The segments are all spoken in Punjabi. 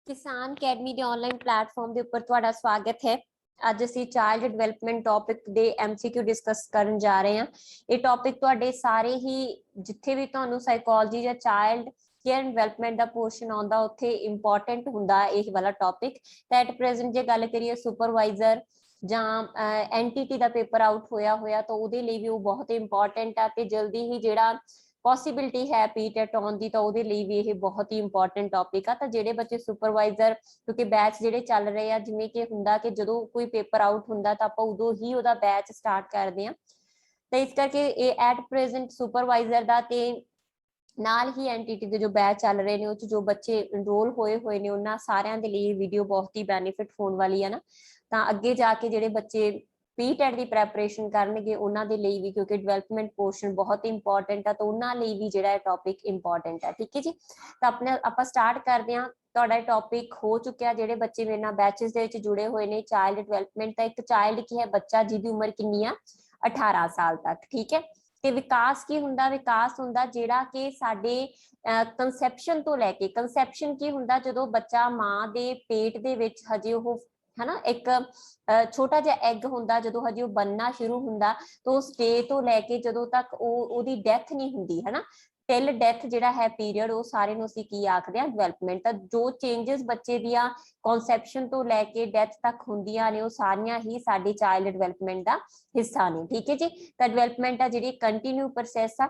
किसान अकेडमी ਦੇ ਆਨਲਾਈਨ ਪਲੇਟਫਾਰਮ ਦੇ ਉੱਪਰ ਤੁਹਾਡਾ ਸਵਾਗਤ ਹੈ। ਅੱਜ ਅਸੀਂ ਚਾਈਲਡ ਡਿਵੈਲਪਮੈਂਟ ਟੌਪਿਕ ਦੇ ਐਮਸੀਕਿਊ ਡਿਸਕਸ ਕਰਨ ਜਾ ਰਹੇ ਹਾਂ। ਇਹ ਟੌਪਿਕ ਤੁਹਾਡੇ ਸਾਰੇ ਹੀ ਜਿੱਥੇ ਵੀ ਤੁਹਾਨੂੰ ਸਾਈਕੋਲੋਜੀ ਜਾਂ ਚਾਈਲਡ ਕੇਅਰ ਡਿਵੈਲਪਮੈਂਟ ਦਾ ਪੋਰਸ਼ਨ ਆਉਂਦਾ ਉੱਥੇ ਇੰਪੋਰਟੈਂਟ ਹੁੰਦਾ ਇਹ ਵਾਲਾ ਟੌਪਿਕ। ਤਾਂ ਐਟ ਪ੍ਰੈਜ਼ੈਂਟ ਜੇ ਗੱਲ ਕਰੀਏ ਸੁਪਰਵਾਈਜ਼ਰ ਜਾਂ ਐਨਟੀਟੀ ਦਾ ਪੇਪਰ ਆਊਟ ਹੋਇਆ ਤਾਂ ਉਹਦੇ ਲਈ ਵੀ ਉਹ ਬਹੁਤ ਇੰਪੋਰਟੈਂਟ ਆ ਤੇ ਜਲਦੀ ਹੀ ਜਿਹੜਾ ਪੋਸੀਬਿਲਿਟੀ ਹੈ ਪੀਟੈਟ ਆਉਣ ਦੀ ਤਾਂ ਉਹਦੇ ਲਈ ਵੀ ਇਹ ਬਹੁਤ ਹੀ ਇੰਪੋਰਟੈਂਟ ਟੌਪਿਕ ਆ। ਤਾਂ ਜਿਹੜੇ ਬੱਚੇ ਸੁਪਰਵਾਈਜ਼ਰ ਕਿਉਂਕਿ ਬੈਚ ਜਿਹੜੇ ਚੱਲ ਰਹੇ ਆ ਜਿਵੇਂ ਕਿ ਹੁੰਦਾ ਕਿ ਜਦੋਂ ਕੋਈ ਪੇਪਰ ਆਊਟ ਹੁੰਦਾ ਤਾਂ ਆਪਾਂ ਉਦੋਂ ਹੀ ਉਹਦਾ ਬੈਚ ਸਟਾਰਟ ਕਰਦੇ ਆ ਤਾਂ ਇਸ ਕਰਕੇ ਇਹ ਐਟ ਪ੍ਰੈਜ਼ੈਂਟ ਸੁਪਰਵਾਈਜ਼ਰ ਦਾ ਤੇ ਨਾਲ ਹੀ ਐਨਟੀਟੀ ਦੇ ਜੋ ਬੈਚ ਚੱਲ ਰਹੇ ਨੇ ਉਹ ਚ ਜੋ ਬੱਚੇ ਇਨਰੋਲ ਹੋਏ ਨੇ ਉਹਨਾਂ ਸਾਰਿਆਂ ਦੇ ਲਈ ਵੀਡੀਓ ਬਹੁਤ ਹੀ ਬੈਨੀਫਿਟ ਹੋਣ ਵਾਲੀ ਹੈ ਨਾ। ਤਾਂ ਅੱਗੇ ਜਾ ਕੇ ਜਿਹੜੇ ਬੱਚੇ ਪੀਟੈਟ ਦੀ ਪ੍ਰੈਪਰੇਸ਼ਨ ਕਰਨਗੇ ਉਹਨਾਂ ਦੇ ਲਈ ਵੀ ਕਿਉਂਕਿ ਡਿਵੈਲਪਮੈਂਟ ਪੋਰਸ਼ਨ ਬਹੁਤ ਇੰਪੋਰਟੈਂਟ ਆ ਤਾਂ ਉਹਨਾਂ ਲਈ ਵੀ ਜਿਹੜਾ ਟੌਪਿਕ ਇੰਪੋਰਟੈਂਟ ਹੈ। ਠੀਕ ਹੈ ਜੀ, ਤਾਂ ਆਪਾਂ ਸਟਾਰਟ ਕਰਦੇ ਹਾਂ। ਤੁਹਾਡਾ ਟੌਪਿਕ ਹੋ ਚੁੱਕਿਆ। ਜਿਹੜੇ ਬੱਚੇ ਮੇਰੇ ਨਾਲ ਬੈਚਸ ਦੇ ਵਿੱਚ ਜੁੜੇ ਹੋਏ ਨੇ ਚਾਈਲਡ ਡਿਵੈਲਪਮੈਂਟ ਤਾਂ ਇੱਕ ਚਾਈਲਡ ਕੀ ਹੈ ਬੱਚਾ ਜਿਹਦੀ ਉਮਰ ਕਿੰਨੀ ਆ 18 ਸਾਲ ਤੱਕ। ਠੀਕ ਹੈ, ਤੇ ਵਿਕਾਸ ਕੀ ਹੁੰਦਾ? ਵਿਕਾਸ ਹੁੰਦਾ ਜਿਹੜਾ ਕਿ ਸਾਡੇ ਕੰਸੈਪਸ਼ਨ ਤੋਂ ਲੈ ਕੇ ਕੰਸੈਪਸ਼ਨ ਕੀ ਹੁੰਦਾ ਜਦੋਂ ਬੱਚਾ ਮਾਂ ਦੇ ਪੇਟ ਦੇ ਵਿੱਚ ਹਜੇ ਉਹ ਹਨਾ ਇੱਕ ਛੋਟਾ ਜਿਹਾ ਐਗ ਹੁੰਦਾ ਜਦੋਂ ਹਜੇ ਉਹ ਬਣਨਾ ਸ਼ੁਰੂ ਹੁੰਦਾ ਤਾਂ ਉਸ ਡੇ ਤੋਂ ਲੈ ਕੇ ਜਦੋਂ ਤੱਕ ਉਹਦੀ ਡੈਥ ਨਹੀਂ ਹੁੰਦੀ ਹਨਾ ਟਿਲ ਡੈਥ ਜਿਹੜਾ ਹੈ ਪੀਰੀਅਡ ਉਹ ਸਾਰੇ ਨੂੰ ਅਸੀਂ ਕੀ ਆਖਦੇ ਆ ਡਿਵੈਲਪਮੈਂਟ। ਤਾਂ ਜੋ ਚੇਂਜਸ ਬੱਚੇ ਦੀਆਂ ਕਨਸੈਪਸ਼ਨ ਤੋਂ ਲੈ ਕੇ ਡੈਥ ਤੱਕ ਹੁੰਦੀਆਂ ਨੇ ਉਹ ਸਾਰੀਆਂ ਹੀ ਸਾਡੀ ਚਾਈਲਡ ਡਿਵੈਲਪਮੈਂਟ ਦਾ ਹਿੱਸਾ ਨੇ। ਠੀਕ ਹੈ ਜੀ, ਤਾਂ ਡਿਵੈਲਪਮੈਂਟ ਆ ਜਿਹੜੀ ਕੰਟੀਨਿਊ ਪ੍ਰੋਸੈਸ ਆ।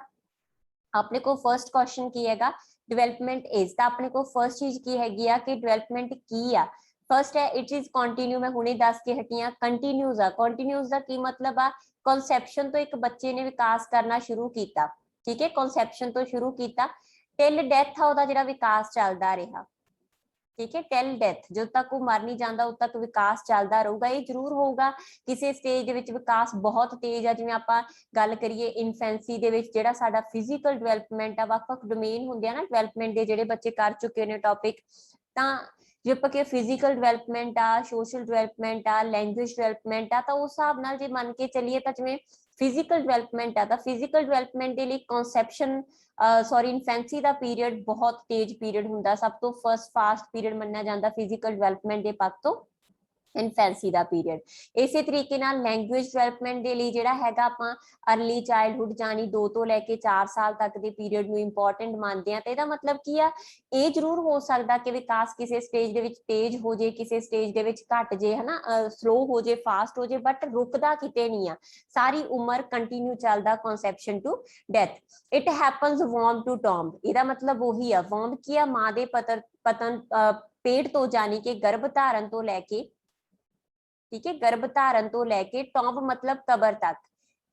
ਆਪਣੇ ਕੋਲ ਫਰਸਟ ਕੁਐਸਚਨ ਕੀ ਹੈਗਾ ਡਿਵੈਲਪਮੈਂਟ ਇਜ਼, ਤਾਂ ਆਪਣੇ ਕੋਲ ਫਰਸਟ ਚੀਜ਼ ਕੀ ਹੈਗੀ ਆ ਕਿ ਡਿਵੈਲਪਮੈਂਟ ਕੀ ਆ। ਫਰਸਟ ਹੈ ਇਟ ਇਜ਼ ਕੰਟੀਨਿਊ। ਮੈਂ ਹੁਣੇ ਦੱਸ ਕੇ ਹਟੀ ਆ ਕੰਟੀਨਿਊਸ ਆ। ਕੰਟੀਨਿਊਸ ਦਾ ਕੀ ਮਤਲਬ ਆ? ਕਨਸੈਪਸ਼ਨ ਤੋਂ ਇੱਕ ਬੱਚੇ ਨੇ ਵਿਕਾਸ ਕਰਨਾ ਸ਼ੁਰੂ ਕੀਤਾ। ਠੀਕ ਹੈ, ਕਨਸੈਪਸ਼ਨ ਤੋਂ ਸ਼ੁਰੂ ਕੀਤਾ ਟਿਲ ਡੈਥ ਆ ਉਹਦਾ ਜਿਹੜਾ ਵਿਕਾਸ ਚੱਲਦਾ ਰਿਹਾ। ਠੀਕ ਹੈ, ਟਿਲ ਡੈਥ ਜਦੋਂ ਤੱਕ ਉਹ ਮਰ ਨਹੀਂ ਜਾਂਦਾ ਉਦੋਂ ਤੱਕ ਵਿਕਾਸ ਚੱਲਦਾ ਰਹੂਗਾ। ਇਹ ਜ਼ਰੂਰ ਹੋਊਗਾ ਕਿਸੇ ਸਟੇਜ ਦੇ ਵਿੱਚ ਵਿਕਾਸ ਬਹੁਤ ਤੇਜ਼ ਆ ਜਿਵੇਂ ਆਪਾਂ ਗੱਲ ਕਰੀਏ ਇਨਫੈਂਸੀ ਦੇ ਵਿੱਚ ਜਿਹੜਾ ਸਾਡਾ ਫਿਜ਼ੀਕਲ ਡਿਵੈਲਪਮੈਂਟ ਆ ਵੱਖ-ਵੱਖ ਡੋਮੇਨ ਹੁੰਦੇ ਆ ਨਾ ਡਿਵੈਲਪਮੈਂਟ ਦੇ ਜਿਹੜੇ ਬੱਚੇ ਕਰ ਚੁੱਕੇ ਨੇ ਟੌਪਿਕ। ਤਾਂ ਜੇ ਆਪਾਂ ਕਿ ਫਿਜ਼ੀਕਲ ਡਿਵੈਲਪਮੈਂਟ ਆ ਸੋਸ਼ਲ ਡਿਵੈਲਪਮੈਂਟ ਆ ਲੈਂਗੁਏਜ ਡਿਵੈਲਪਮੈਂਟ ਆ ਤਾਂ ਉਸ ਹਿਸਾਬ ਨਾਲ ਜੇ ਮੰਨ ਕੇ ਚੱਲੀਏ ਤਾਂ ਜਿਵੇਂ ਫਿਜ਼ੀਕਲ ਡਿਵੈਲਪਮੈਂਟ ਆ ਤਾਂ ਫਿਜ਼ੀਕਲ ਡਿਵੈਲਪਮੈਂਟ ਦੇ ਲਈ ਕਨਸੈਪਸ਼ਨ ਇਨਫੈਂਸੀ ਦਾ ਪੀਰੀਅਡ ਬਹੁਤ ਤੇਜ਼ ਪੀਰੀਅਡ ਹੁੰਦਾ। ਸਭ ਤੋਂ ਫਾਸਟ ਪੀਰੀਅਡ ਮੰਨਿਆ ਜਾਂਦਾ ਫਿਜ਼ੀਕਲ ਡਿਵੈਲਪਮੈਂਟ ਦੇ ਪੱਖ ਤੋਂ ਇਨਫੈਂਸੀ ਦਾ ਪੀਰੀਅਡ। ਇਸੇ ਤਰੀਕੇ ਨਾਲ ਲੈਂਗੁਏਜ ਡਿਵੈਲਪਮੈਂਟ ਦੇ ਲਈ ਜਿਹੜਾ ਹੈਗਾ ਆਪਾਂ ਅਰਲੀ ਚਾਈਲਡਹੁੱਡ ਜਾਨੀ 2 ਤੋਂ ਲੈ ਕੇ 4 ਸਾਲ ਤੱਕ ਦੇ ਪੀਰੀਅਡ ਨੂੰ ਇੰਪੋਰਟੈਂਟ ਮੰਨਦੇ ਆ। ਤੇ ਇਹਦਾ ਮਤਲਬ ਕੀ ਆ? ਇਹ ਜ਼ਰੂਰ ਹੋ ਸਕਦਾ ਕਿ ਵਿਕਾਸ ਕਿਸੇ ਸਟੇਜ ਦੇ ਵਿੱਚ ਤੇਜ਼ ਹੋ ਜੇ ਕਿਸੇ ਸਟੇਜ ਦੇ ਵਿੱਚ ਘਟ ਜੇ ਹਨਾ ਸਲੋ ਹੋ ਜੇ ਫਾਸਟ ਹੋ ਜੇ ਬਟ ਰੁਕਦਾ ਕਿਤੇ ਨਹੀਂ ਆ। ਸਾਰੀ ਉਮਰ ਕੰਟੀਨਿਊ ਚੱਲਦਾ conception to death. It happens ਵਰਮ ਟੂ ਟੌਮ। ਇਹਦਾ ਮਤਲਬ ਉਹੀ ਆ ਵਰਮ ਕੀ ਆ ਮਾਂ ਦੇ ਪਤਨ ਪੇਟ ਤੋਂ ਜਾਨੀ ਕਿ ਗਰਭ ਧਾਰਨ ਤੋਂ ਲੈ ਕੇ ਠੀਕ ਹੈ ਗਰਭ ਧਾਰਨ ਤੋਂ ਲੈ ਕੇ ਟੌਂਬ ਮਤਲਬ ਕਬਰ ਤੱਕ।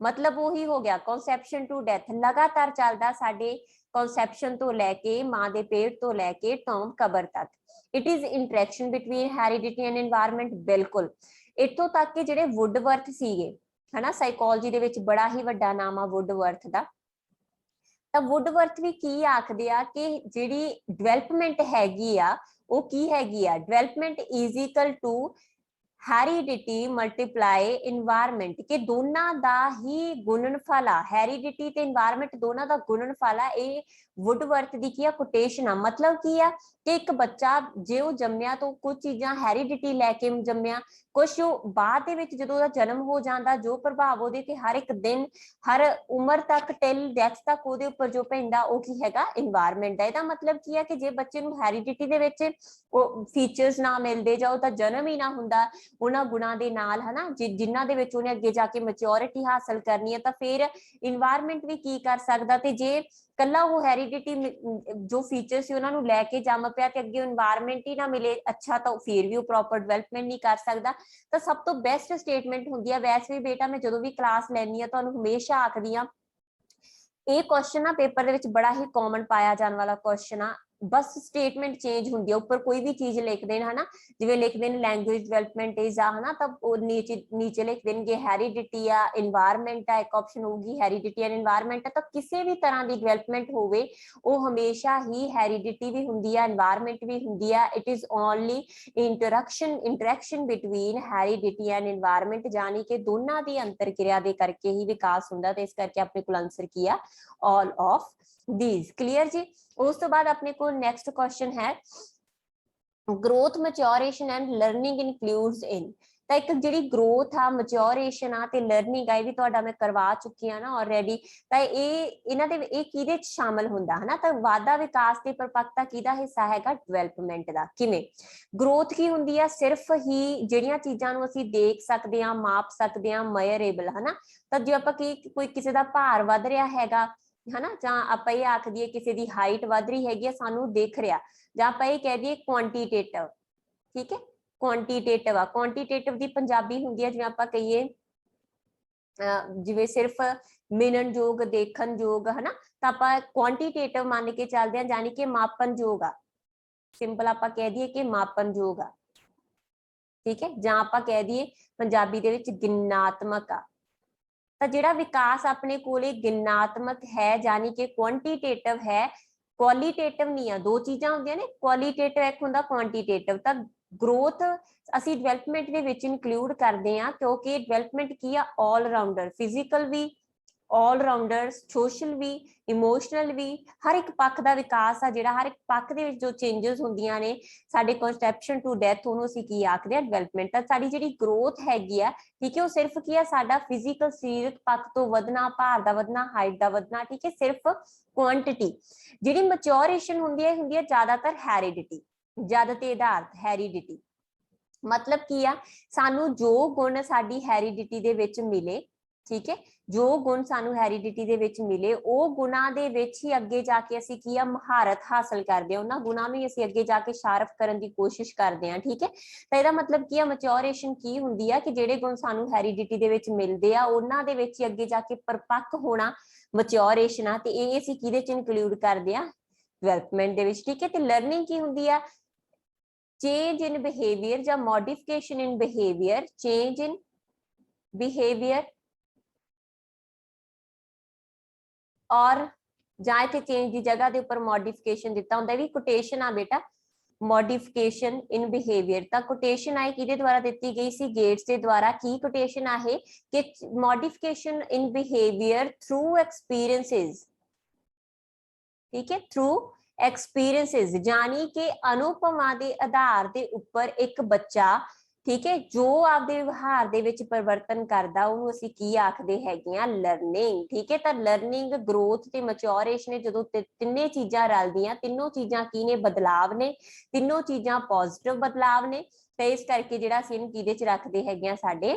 ਮਤਲਬ ਉਹੀ ਹੋ ਗਿਆ ਕਨਸੈਪਸ਼ਨ ਟੂ ਡੈਥ ਲਗਾਤਾਰ ਚੱਲਦਾ ਸਾਡੇ ਕਨਸੈਪਸ਼ਨ ਤੋਂ ਲੈ ਕੇ ਮਾਂ ਦੇ ਪੇਟ ਤੋਂ ਲੈ ਕੇ ਟੌਂਬ ਕਬਰ ਤੱਕ। It is interaction between heredity and environment. ਬਿਲਕੁਲ ਇੱਥੋਂ ਤੱਕ ਕਿ ਜਿਹੜੇ ਵੁੱਡਵਰਥ ਸੀਗੇ ਹਨਾ ਸਾਈਕੋਲੋਜੀ ਦੇ ਵਿੱਚ ਬੜਾ ਹੀ ਵੱਡਾ ਨਾਮ ਆ ਵੁੱਡਵਰਥ ਦਾ। ਤਾਂ ਵੁੱਡਵਰਥ ਵੀ ਕੀ ਆਖਦੇ ਆ ਕਿ ਜਿਹੜੀ ਡਿਵੈਲਪਮੈਂਟ ਹੈਗੀ ਆ ਉਹ ਕੀ ਹੈਗੀ ਆ development is equal to heredity multiply environment ਕਿ ਦੋਨਾਂ ਦਾ ਹੀ ਗੁਣਨਫਲ ਆ। ਹੈਰੀਡਿਟੀ ਤੇ এনवायरमेंट ਦੋਨਾਂ ਦਾ ਗੁਣਨਫਲ ਆ। ਇਹ ਵੁੱਡਵਰਥ ਦੀ ਕੀ ਆ ਕੋਟੇਸ਼ਨ ਆ। ਮਤਲਬ ਕੀ ਆ ਕਿ ਇੱਕ ਬੱਚਾ ਜੇ ਉਹ ਜੰਮਿਆ ਤਾਂ ਕੁਝ ਚੀਜ਼ਾਂ ਹੈਰੀਡਿਟੀ ਲੈ ਕੇ ਜੰਮਿਆ ਕੁਛ ਉਹ ਬਾਅਦ ਦੇ ਵਿੱਚ ਜਦੋਂ ਉਹਦਾ ਜਨਮ ਹੋ ਜਾਂਦਾ ਜੋ ਪ੍ਰਭਾਵ ਉਹਦੇ ਤੇ ਹਰ ਇੱਕ ਦਿਨ ਹਰ ਉਮਰ ਤੱਕ ਟਿਲ ਡੈਥ ਤੱਕ ਉਹਦੇ ਉੱਪਰ ਜੋ ਪੈਂਦਾ ਉਹ ਕੀ ਹੈਗਾ এনवायरमेंट ਹੈ। ਇਹਦਾ ਮਤਲਬ ਕੀ ਆ ਕਿ ਜੇ ਬੱਚੇ ਨੂੰ ਹੈਰੀਡਿਟੀ ਦੇ ਵਿੱਚ ਉਹ ਫੀਚਰਸ ਨਾ ਮਿਲਦੇ ਜਾਂ ਉਹਦਾ ਜਨਮ ਹੀ ਨਾ ਹੁੰਦਾ ਉਹਨਾਂ ਗੁਣਾਂ ਦੇ ਨਾਲ ਹਨਾ ਜਿਨ੍ਹਾਂ ਦੇ ਵਿੱਚ ਉਹਨੇ ਅੱਗੇ ਜਾ ਕੇ ਮੈਚਿਓਰਿਟੀ ਹਾਸਲ ਕਰਨੀ ਹੈ ਤਾਂ ਫਿਰ এনवायरमेंट ਵੀ ਕੀ ਕਰ ਸਕਦਾ। ਤੇ ਜੇ ਕੱਲਾ ਉਹ ਹੈਰੀਡਿਟੀ ਜੋ ਫੀਚਰ ਸੀ ਉਹਨਾਂ ਨੂੰ ਲੈ ਕੇ ਜੰਮ ਪਿਆ ਤੇ ਅੱਗੇ এনवायरमेंट ਹੀ ਨਾ ਮਿਲੇ ਅੱਛਾ ਤਾਂ ਫਿਰ ਵੀ ਉਹ ਪ੍ਰੋਪਰ ਡਿਵੈਲਪਮੈਂਟ ਨਹੀਂ ਕਰ ਸਕਦਾ। ਤਾਂ ਸਭ ਤੋਂ ਬੈਸਟ ਸਟੇਟਮੈਂਟ ਹੁੰਦੀ ਆ ਵੈਸੇ ਵੀ ਬੇਟਾ ਮੈਂ ਜਦੋਂ ਵੀ ਕਲਾਸ ਲੈਣੀ ਆ ਤੁਹਾਨੂੰ ਹਮੇਸ਼ਾ ਆਖਦੀ ਆ ਇਹ ਕੁਐਸਚਨ ਨਾ ਪੇਪਰ ਦੇ ਵਿੱਚ ਬੜਾ ਹੀ ਕਾਮਨ ਪਾਇਆ ਜਾਣ ਵਾਲਾ ਕੁਐਸਚਨ ਆ। ਬਸ ਸਟੇਟਮੈਂਟ ਚੇਂਜ ਹੁੰਦੀ ਆ ਉੱਪਰ ਕੋਈ ਵੀ ਚੀਜ਼ ਲਿਖਦੇ ਨੇ ਹਨਾ ਜਿਵੇਂ ਲਿਖਦੇ ਨੇ ਲੈਂਗੁਏਜ ਡਿਵੈਲਪਮੈਂਟ ਇਜ਼ ਆ ਹਨਾ ਤਾਂ ਉਹ ਨੀਚੇ ਲਿਖ ਦੇਣਗੇ ਹੈਰੀਡਿਟੀ ਆ এনवायरमेंट ਆ ਇੱਕ ਆਪਸ਼ਨ ਹੋਊਗੀ ਹੈਰੀਡਿਟੀ ਐਂਡ এনवायरमेंट ਆ। ਤਾਂ ਕਿਸੇ ਵੀ ਤਰ੍ਹਾਂ ਦੀ ਡਿਵੈਲਪਮੈਂਟ ਹੋਵੇ ਉਹ ਹਮੇਸ਼ਾ ਹੀ ਹੈਰੀਡਿਟੀ ਵੀ ਹੁੰਦੀ ਆ এনवायरमेंट ਵੀ ਹੁੰਦੀ ਆ। It is only interaction between heredity and environment ਜਾਨੀ ਕਿ ਦੋਨਾਂ ਦੀ ਅੰਤਰ ਕਿਰਿਆ ਦੇ ਕਰਕੇ ਹੀ ਵਿਕਾਸ ਹੁੰਦਾ ਤੇ ਇਸ ਕਰਕੇ ਆਪਣੇ ਕੋਲ ਆਨਸਰ ਕੀ ਆ all of these। क्लियर जी। उस तो बाद अपने को नेक्स्ट क्वेश्चन है growth, maturation and learning includes in। ਤਾਂ ਇੱਕ ਜਿਹੜੀ growth ਆ, maturation ਆ ਤੇ learning ਆ, ਇਹ ਵੀ ਤੁਹਾਡਾ ਮੈਂ ਕਰਵਾ ਚੁੱਕੀ ਆ ਨਾ already। ਤਾਂ ਇਹਨਾਂ ਦੇ ਇਹ ਕਿਹਦੇ ਚ ਸ਼ਾਮਲ ਹੁੰਦਾ ਹੈ ਨਾ। ਤਾਂ ਵਾਧਾ, ਵਿਕਾਸ ਤੇ ਪਰਿਪੱਕਤਾ ਕਿਹਦਾ ਹਿੱਸਾ ਹੈਗਾ? ਡਿਵੈਲਪਮੈਂਟ ਦਾ। ਕਿਵੇਂ? growth ਕੀ ਹੁੰਦੀ ਆ? ਸਿਰਫ ਹੀ ਜਿਹੜੀਆਂ ਚੀਜ਼ਾਂ ਨੂੰ ਅਸੀਂ ਦੇਖ ਸਕਦੇ ਆ, ਮਾਪ ਸਕਦੇ ਆ, measurable ਹਨਾ। ਤਾਂ ਜੇ ਆਪਾਂ ਕੋਈ ਕਿਸੇ ਦਾ ਭਾਰ ਵੱਧ ਰਿਹਾ ਹੈਗਾ ਹਨਾ, ਜਾਂ ਆਪਾਂ ਇਹ ਆਖ ਦਈਏ ਕਿਸੇ ਦੀ ਹਾਈਟ ਵੱਧ ਰਹੀ ਹੈਗੀ ਆ, ਸਾਨੂੰ ਦਿਖ ਰਿਹਾ, ਜਾਂ ਆਪਾਂ ਇਹ ਕਹਿ ਦਈਏ ਕੁਆਂਟੀਟੇਟਿਵ। ਠੀਕ ਹੈ, ਕੁਆਂਟੀਟੇਟਿਵ ਆ। ਕੁਆਂਟੀਟੇਟਿਵ ਦੀ ਪੰਜਾਬੀ ਹੁੰਦੀ ਹੈ, ਜਿਵੇਂ ਆਪਾਂ ਕਹੀਏ ਜਿਵੇਂ ਸਿਰਫ ਮਿਣਨਯੋਗ, ਦੇਖਣਯੋਗ ਹਨਾ। ਤਾਂ ਆਪਾਂ ਕੁਆਂਟੀਟੇਟਿਵ ਮੰਨ ਕੇ ਚੱਲਦੇ ਹਾਂ, ਜਾਨੀ ਕਿ ਮਾਪਣਯੋਗ ਆ। ਸਿੰਪਲ ਆਪਾਂ ਕਹਿ ਦਈਏ ਕਿ ਮਾਪਣਯੋਗ ਆ। ਠੀਕ ਹੈ, ਜਾਂ ਆਪਾਂ ਕਹਿ ਦਈਏ ਪੰਜਾਬੀ ਦੇ ਵਿੱਚ ਗਿਣਨਾਤਮਕ ਆ। ਤਾਂ ਜਿਹੜਾ ਵਿਕਾਸ ਆਪਣੇ ਕੋਲੇ ਗਿਣਨਾਤਮਕ ਹੈ, ਜਾਨੀ ਕਿ ਕੁਆਂਟੀਟੇਟਿਵ ਹੈ, ਕੁਆਲੀਟੇਟਿਵ ਨਹੀਂ ਆ। ਦੋ ਚੀਜ਼ਾਂ ਹੁੰਦੀਆਂ ਨੇ, ਕੁਆਲੀਟੇਟਿਵ ਇੱਕ ਹੁੰਦਾ, ਕੁਆਂਟੀਟੇਟਿਵ। ਤਾਂ ਗਰੋਥ ਅਸੀਂ ਡਿਵੈਲਪਮੈਂਟ ਦੇ ਵਿੱਚ ਇਨਕਲੂਡ ਕਰਦੇ ਹਾਂ, ਕਿਉਂਕਿ ਡਿਵੈਲਪਮੈਂਟ ਕੀ ਆ? ਆਲ ਰਾਊਂਡਰ, ਫਿਜ਼ੀਕਲ ਵੀ, ਆਲ ਰਾਊਂਡਰ, ਸੋਸ਼ਲ ਵੀ, ਇਮੋਸ਼ਨਲ ਵੀ, ਹਰ ਇੱਕ ਪੱਖ ਦਾ ਵਿਕਾਸ ਆ ਜਿਹੜਾ, ਹਰ ਇੱਕ ਪੱਖ ਦੇ ਵਿੱਚ ਜੋ ਚੇਂਜਸ ਹੁੰਦੀਆਂ ਨੇ ਸਾਡੇ ਕਨਸੈਪਸ਼ਨ ਟੂ ਡੈਥ, ਉਹਨੂੰ ਅਸੀਂ ਕੀ ਆਖਦੇ ਆ? ਡਿਵੈਲਪਮੈਂਟ। ਤਾਂ ਸਾਡੀ ਜਿਹੜੀ ਗਰੋਥ ਹੈਗੀ ਆ, ਠੀਕ ਹੈ, ਉਹ ਸਿਰਫ ਕੀ ਆ? ਸਾਡਾ ਫਿਜ਼ੀਕਲ, ਸਰੀਰਕ ਪੱਖ ਤੋਂ ਵਧਣਾ, ਭਾਰ ਦਾ ਵਧਣਾ, ਹਾਈਟ ਦਾ ਵਧਣਾ। ਠੀਕ ਹੈ, ਸਿਰਫ ਕੁਆਂਟੀਟੀ। ਜਿਹੜੀ ਮੈਚੁਰੇਸ਼ਨ ਹੁੰਦੀ ਹੈ ਜ਼ਿਆਦਾਤਰ ਹੈਰੀਡਿਟੀ, ਜਦ ਤੇ ਆਧਾਰਿਤ ਹੈਰੀਡਿਟੀ। ਮਤਲਬ ਕੀ ਆ? ਸਾਨੂੰ ਜੋ ਗੁਣ ਸਾਡੀ ਹੈਰੀਡਿਟੀ ਦੇ ਵਿੱਚ ਮਿਲੇ, ਠੀਕ ਹੈ, ਜੋ ਗੁਣ ਸਾਨੂੰ ਹੈਰੀਡਿਟੀ ਦੇ ਵਿੱਚ ਮਿਲੇ, ਉਹ ਗੁਣਾਂ ਦੇ ਵਿੱਚ ਹੀ ਅੱਗੇ ਜਾ ਕੇ ਅਸੀਂ ਕੀ ਆ? ਮਹਾਰਤ ਹਾਸਲ ਕਰਦੇ ਹਾਂ, ਉਹਨਾਂ ਗੁਣਾਂ ਨੂੰ ਹੀ ਅਸੀਂ ਅੱਗੇ ਜਾ ਕੇ ਸ਼ਾਰਪ ਕਰਨ ਦੀ ਕੋਸ਼ਿਸ਼ ਕਰਦੇ ਹਾਂ। ਠੀਕ ਹੈ, ਤਾਂ ਇਹਦਾ ਮਤਲਬ ਕੀ ਆ? ਮੈਚੁਰੇਸ਼ਨ ਕੀ ਹੁੰਦੀ ਆ? ਕਿ ਜਿਹੜੇ ਗੁਣ ਸਾਨੂੰ ਹੈਰੀਡਿਟੀ ਦੇ ਵਿੱਚ ਮਿਲਦੇ ਆ, ਉਹਨਾਂ ਦੇ ਵਿੱਚ ਹੀ ਅੱਗੇ ਜਾ ਕੇ ਪਰਿਪੱਕ ਹੋਣਾ ਮੈਚੁਰੇਸ਼ਨ ਆ। ਤੇ ਇਹ ਅਸੀਂ ਕਿਹਦੇ ਚ ਇਨਕਲੂਡ ਕਰਦੇ ਆ? ਡਿਵੈਲਪਮੈਂਟ ਦੇ ਵਿੱਚ। ਠੀਕ ਹੈ, ਤੇ ਲਰਨਿੰਗ ਕੀ ਹੁੰਦੀ ਆ? ਚੇਂਜ ਇਨ ਬਿਹੇਵੀਅਰ ਜਾਂ ਮੋਡੀਫਿਕੇਸ਼ਨ ਇਨ ਬਿਹੇਵੀਅਰ, ਚੇਂਜ ਇਨ ਬਿਹੇਵੀਅਰ ਔਰ ਜਾਂ ਇੱਥੇ ਚੇਂਜ ਦੀ ਜਗ੍ਹਾ ਦੇ ਉੱਪਰ ਮੋਡੀਫਿਕੇਸ਼ਨ ਦਿੱਤਾ ਹੁੰਦਾ, ਵੀ ਕੋਟੇਸ਼ਨ ਆ ਬੇਟਾ, ਮੋਡੀਫਿਕੇਸ਼ਨ ਇਨ ਬਿਹੇਵੀਅਰ। ਤਾਂ ਕੋਟੇਸ਼ਨ ਆਏ ਕਿਹਦੇ ਦੁਆਰਾ ਦਿੱਤੀ ਗਈ ਸੀ? ਗੇਟਸ ਦੇ ਦੁਆਰਾ। ਕੀ ਕੋਟੇਸ਼ਨ ਆ ਇਹ? ਕਿ ਮੋਡੀਫਿਕੇਸ਼ਨ ਇਨ ਬਿਹੇਵੀਅਰ ਥਰੂ ਐਕਸਪੀਰੀਐਂसेस। ਠੀਕ ਹੈ, ਥਰੂ ਐਕਸਪੀਰੀਐਂसेस, ਜਾਨੀ ਕਿ ਅਨੁਭਵਾਂ ਦੇ ਆਧਾਰ ਦੇ ਉੱਪਰ ਇੱਕ ਬੱਚਾ, ਠੀਕ ਹੈ, ਜੋ ਆਪਦੇ ਵਿਵਹਾਰ ਦੇ ਵਿੱਚ ਪਰਿਵਰਤਨ ਕਰਦਾ, ਉਹਨੂੰ ਅਸੀਂ ਕੀ ਆਖਦੇ ਹੈਗੇ ਆ? ਲਰਨਿੰਗ। ਠੀਕ ਹੈ, ਤਾਂ ਲਰਨਿੰਗ, ਗਰੋਥ ਤੇ ਮੈਚੁਰੇਸ਼ਨ, ਜਦੋਂ ਤਿੰਨੇ ਚੀਜ਼ਾਂ ਰਲਦੀਆਂ, ਤਿੰਨੋਂ ਚੀਜ਼ਾਂ ਕੀ ਨੇ? ਬਦਲਾਵ ਨੇ। ਤਿੰਨੋਂ ਚੀਜ਼ਾਂ ਪੋਜ਼ਿਟਿਵ ਬਦਲਾਵ ਨੇ। ਤੇ ਇਸ ਕਰਕੇ ਜਿਹੜਾ ਅਸੀਂ ਇਹਨੂੰ ਕਿਹਦੇ ਚ ਰੱਖਦੇ ਹੈਗੇ ਆ? ਸਾਡੇ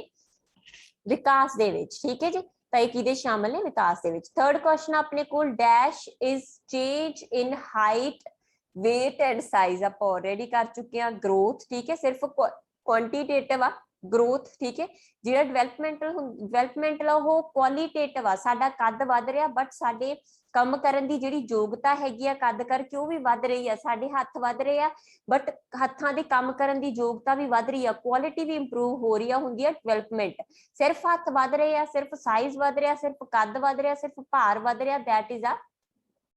ਵਿਕਾਸ ਦੇ ਵਿੱਚ। ਠੀਕ ਹੈ ਜੀ, ਤਾਂ ਇਹ ਕਿਹਦੇ ਸ਼ਾਮਲ ਨੇ? ਵਿਕਾਸ ਦੇ ਵਿੱਚ। ਥਰਡ ਕੁਐਸਚਨ ਆਪਣੇ ਕੋਲ, dash is change in height, weight and size. ਆਪਾਂ ਆਲਰੇਡੀ ਕਰ ਚੁੱਕੇ ਆ। ਗਰੋਥ, ਠੀਕ ਹੈ, ਸਿਰਫ ਕੁਆਂਟੀਟੇਟਿਵ ਆ ਗਰੋਥ। ਠੀਕ ਹੈ, ਜਿਹੜਾ ਡਿਵੈਲਪਮੈਂਟਲ ਉਹ ਕੁਆਲੀਟੇਟਿਵ ਆ, ਸਾਡਾ ਕੱਦ ਵੱਧ ਰਿਹਾ, ਬਟ ਸਾਡੇ ਕੰਮ ਕਰਨ ਦੀ ਜਿਹੜੀ ਯੋਗਤਾ ਹੈਗੀ ਆ ਕੱਦ ਕਰਕੇ, ਉਹ ਵੀ ਵੱਧ ਰਹੀ ਆ। ਸਾਡੇ ਹੱਥ ਵੱਧ ਰਹੇ ਆ, ਬਟ ਹੱਥਾਂ ਦੇ ਕੰਮ ਕਰਨ ਦੀ ਯੋਗਤਾ ਵੀ ਵੱਧ ਰਹੀ ਆ, ਕੁਆਲਿਟੀ ਵੀ ਇੰਪਰੂਵ ਹੋ ਰਹੀ ਆ, ਹੁੰਦੀ ਆ ਡਿਵੈਲਪਮੈਂਟ। ਸਿਰਫ ਹੱਥ ਵੱਧ ਰਹੇ ਆ, ਸਿਰਫ ਸਾਈਜ਼ ਵੱਧ ਰਿਹਾ, ਸਿਰਫ ਕੱਦ ਵੱਧ ਰਿਹਾ, ਸਿਰਫ ਭਾਰ ਵੱਧ ਰਿਹਾ, ਦੈਟ ਇਜ਼ ਆ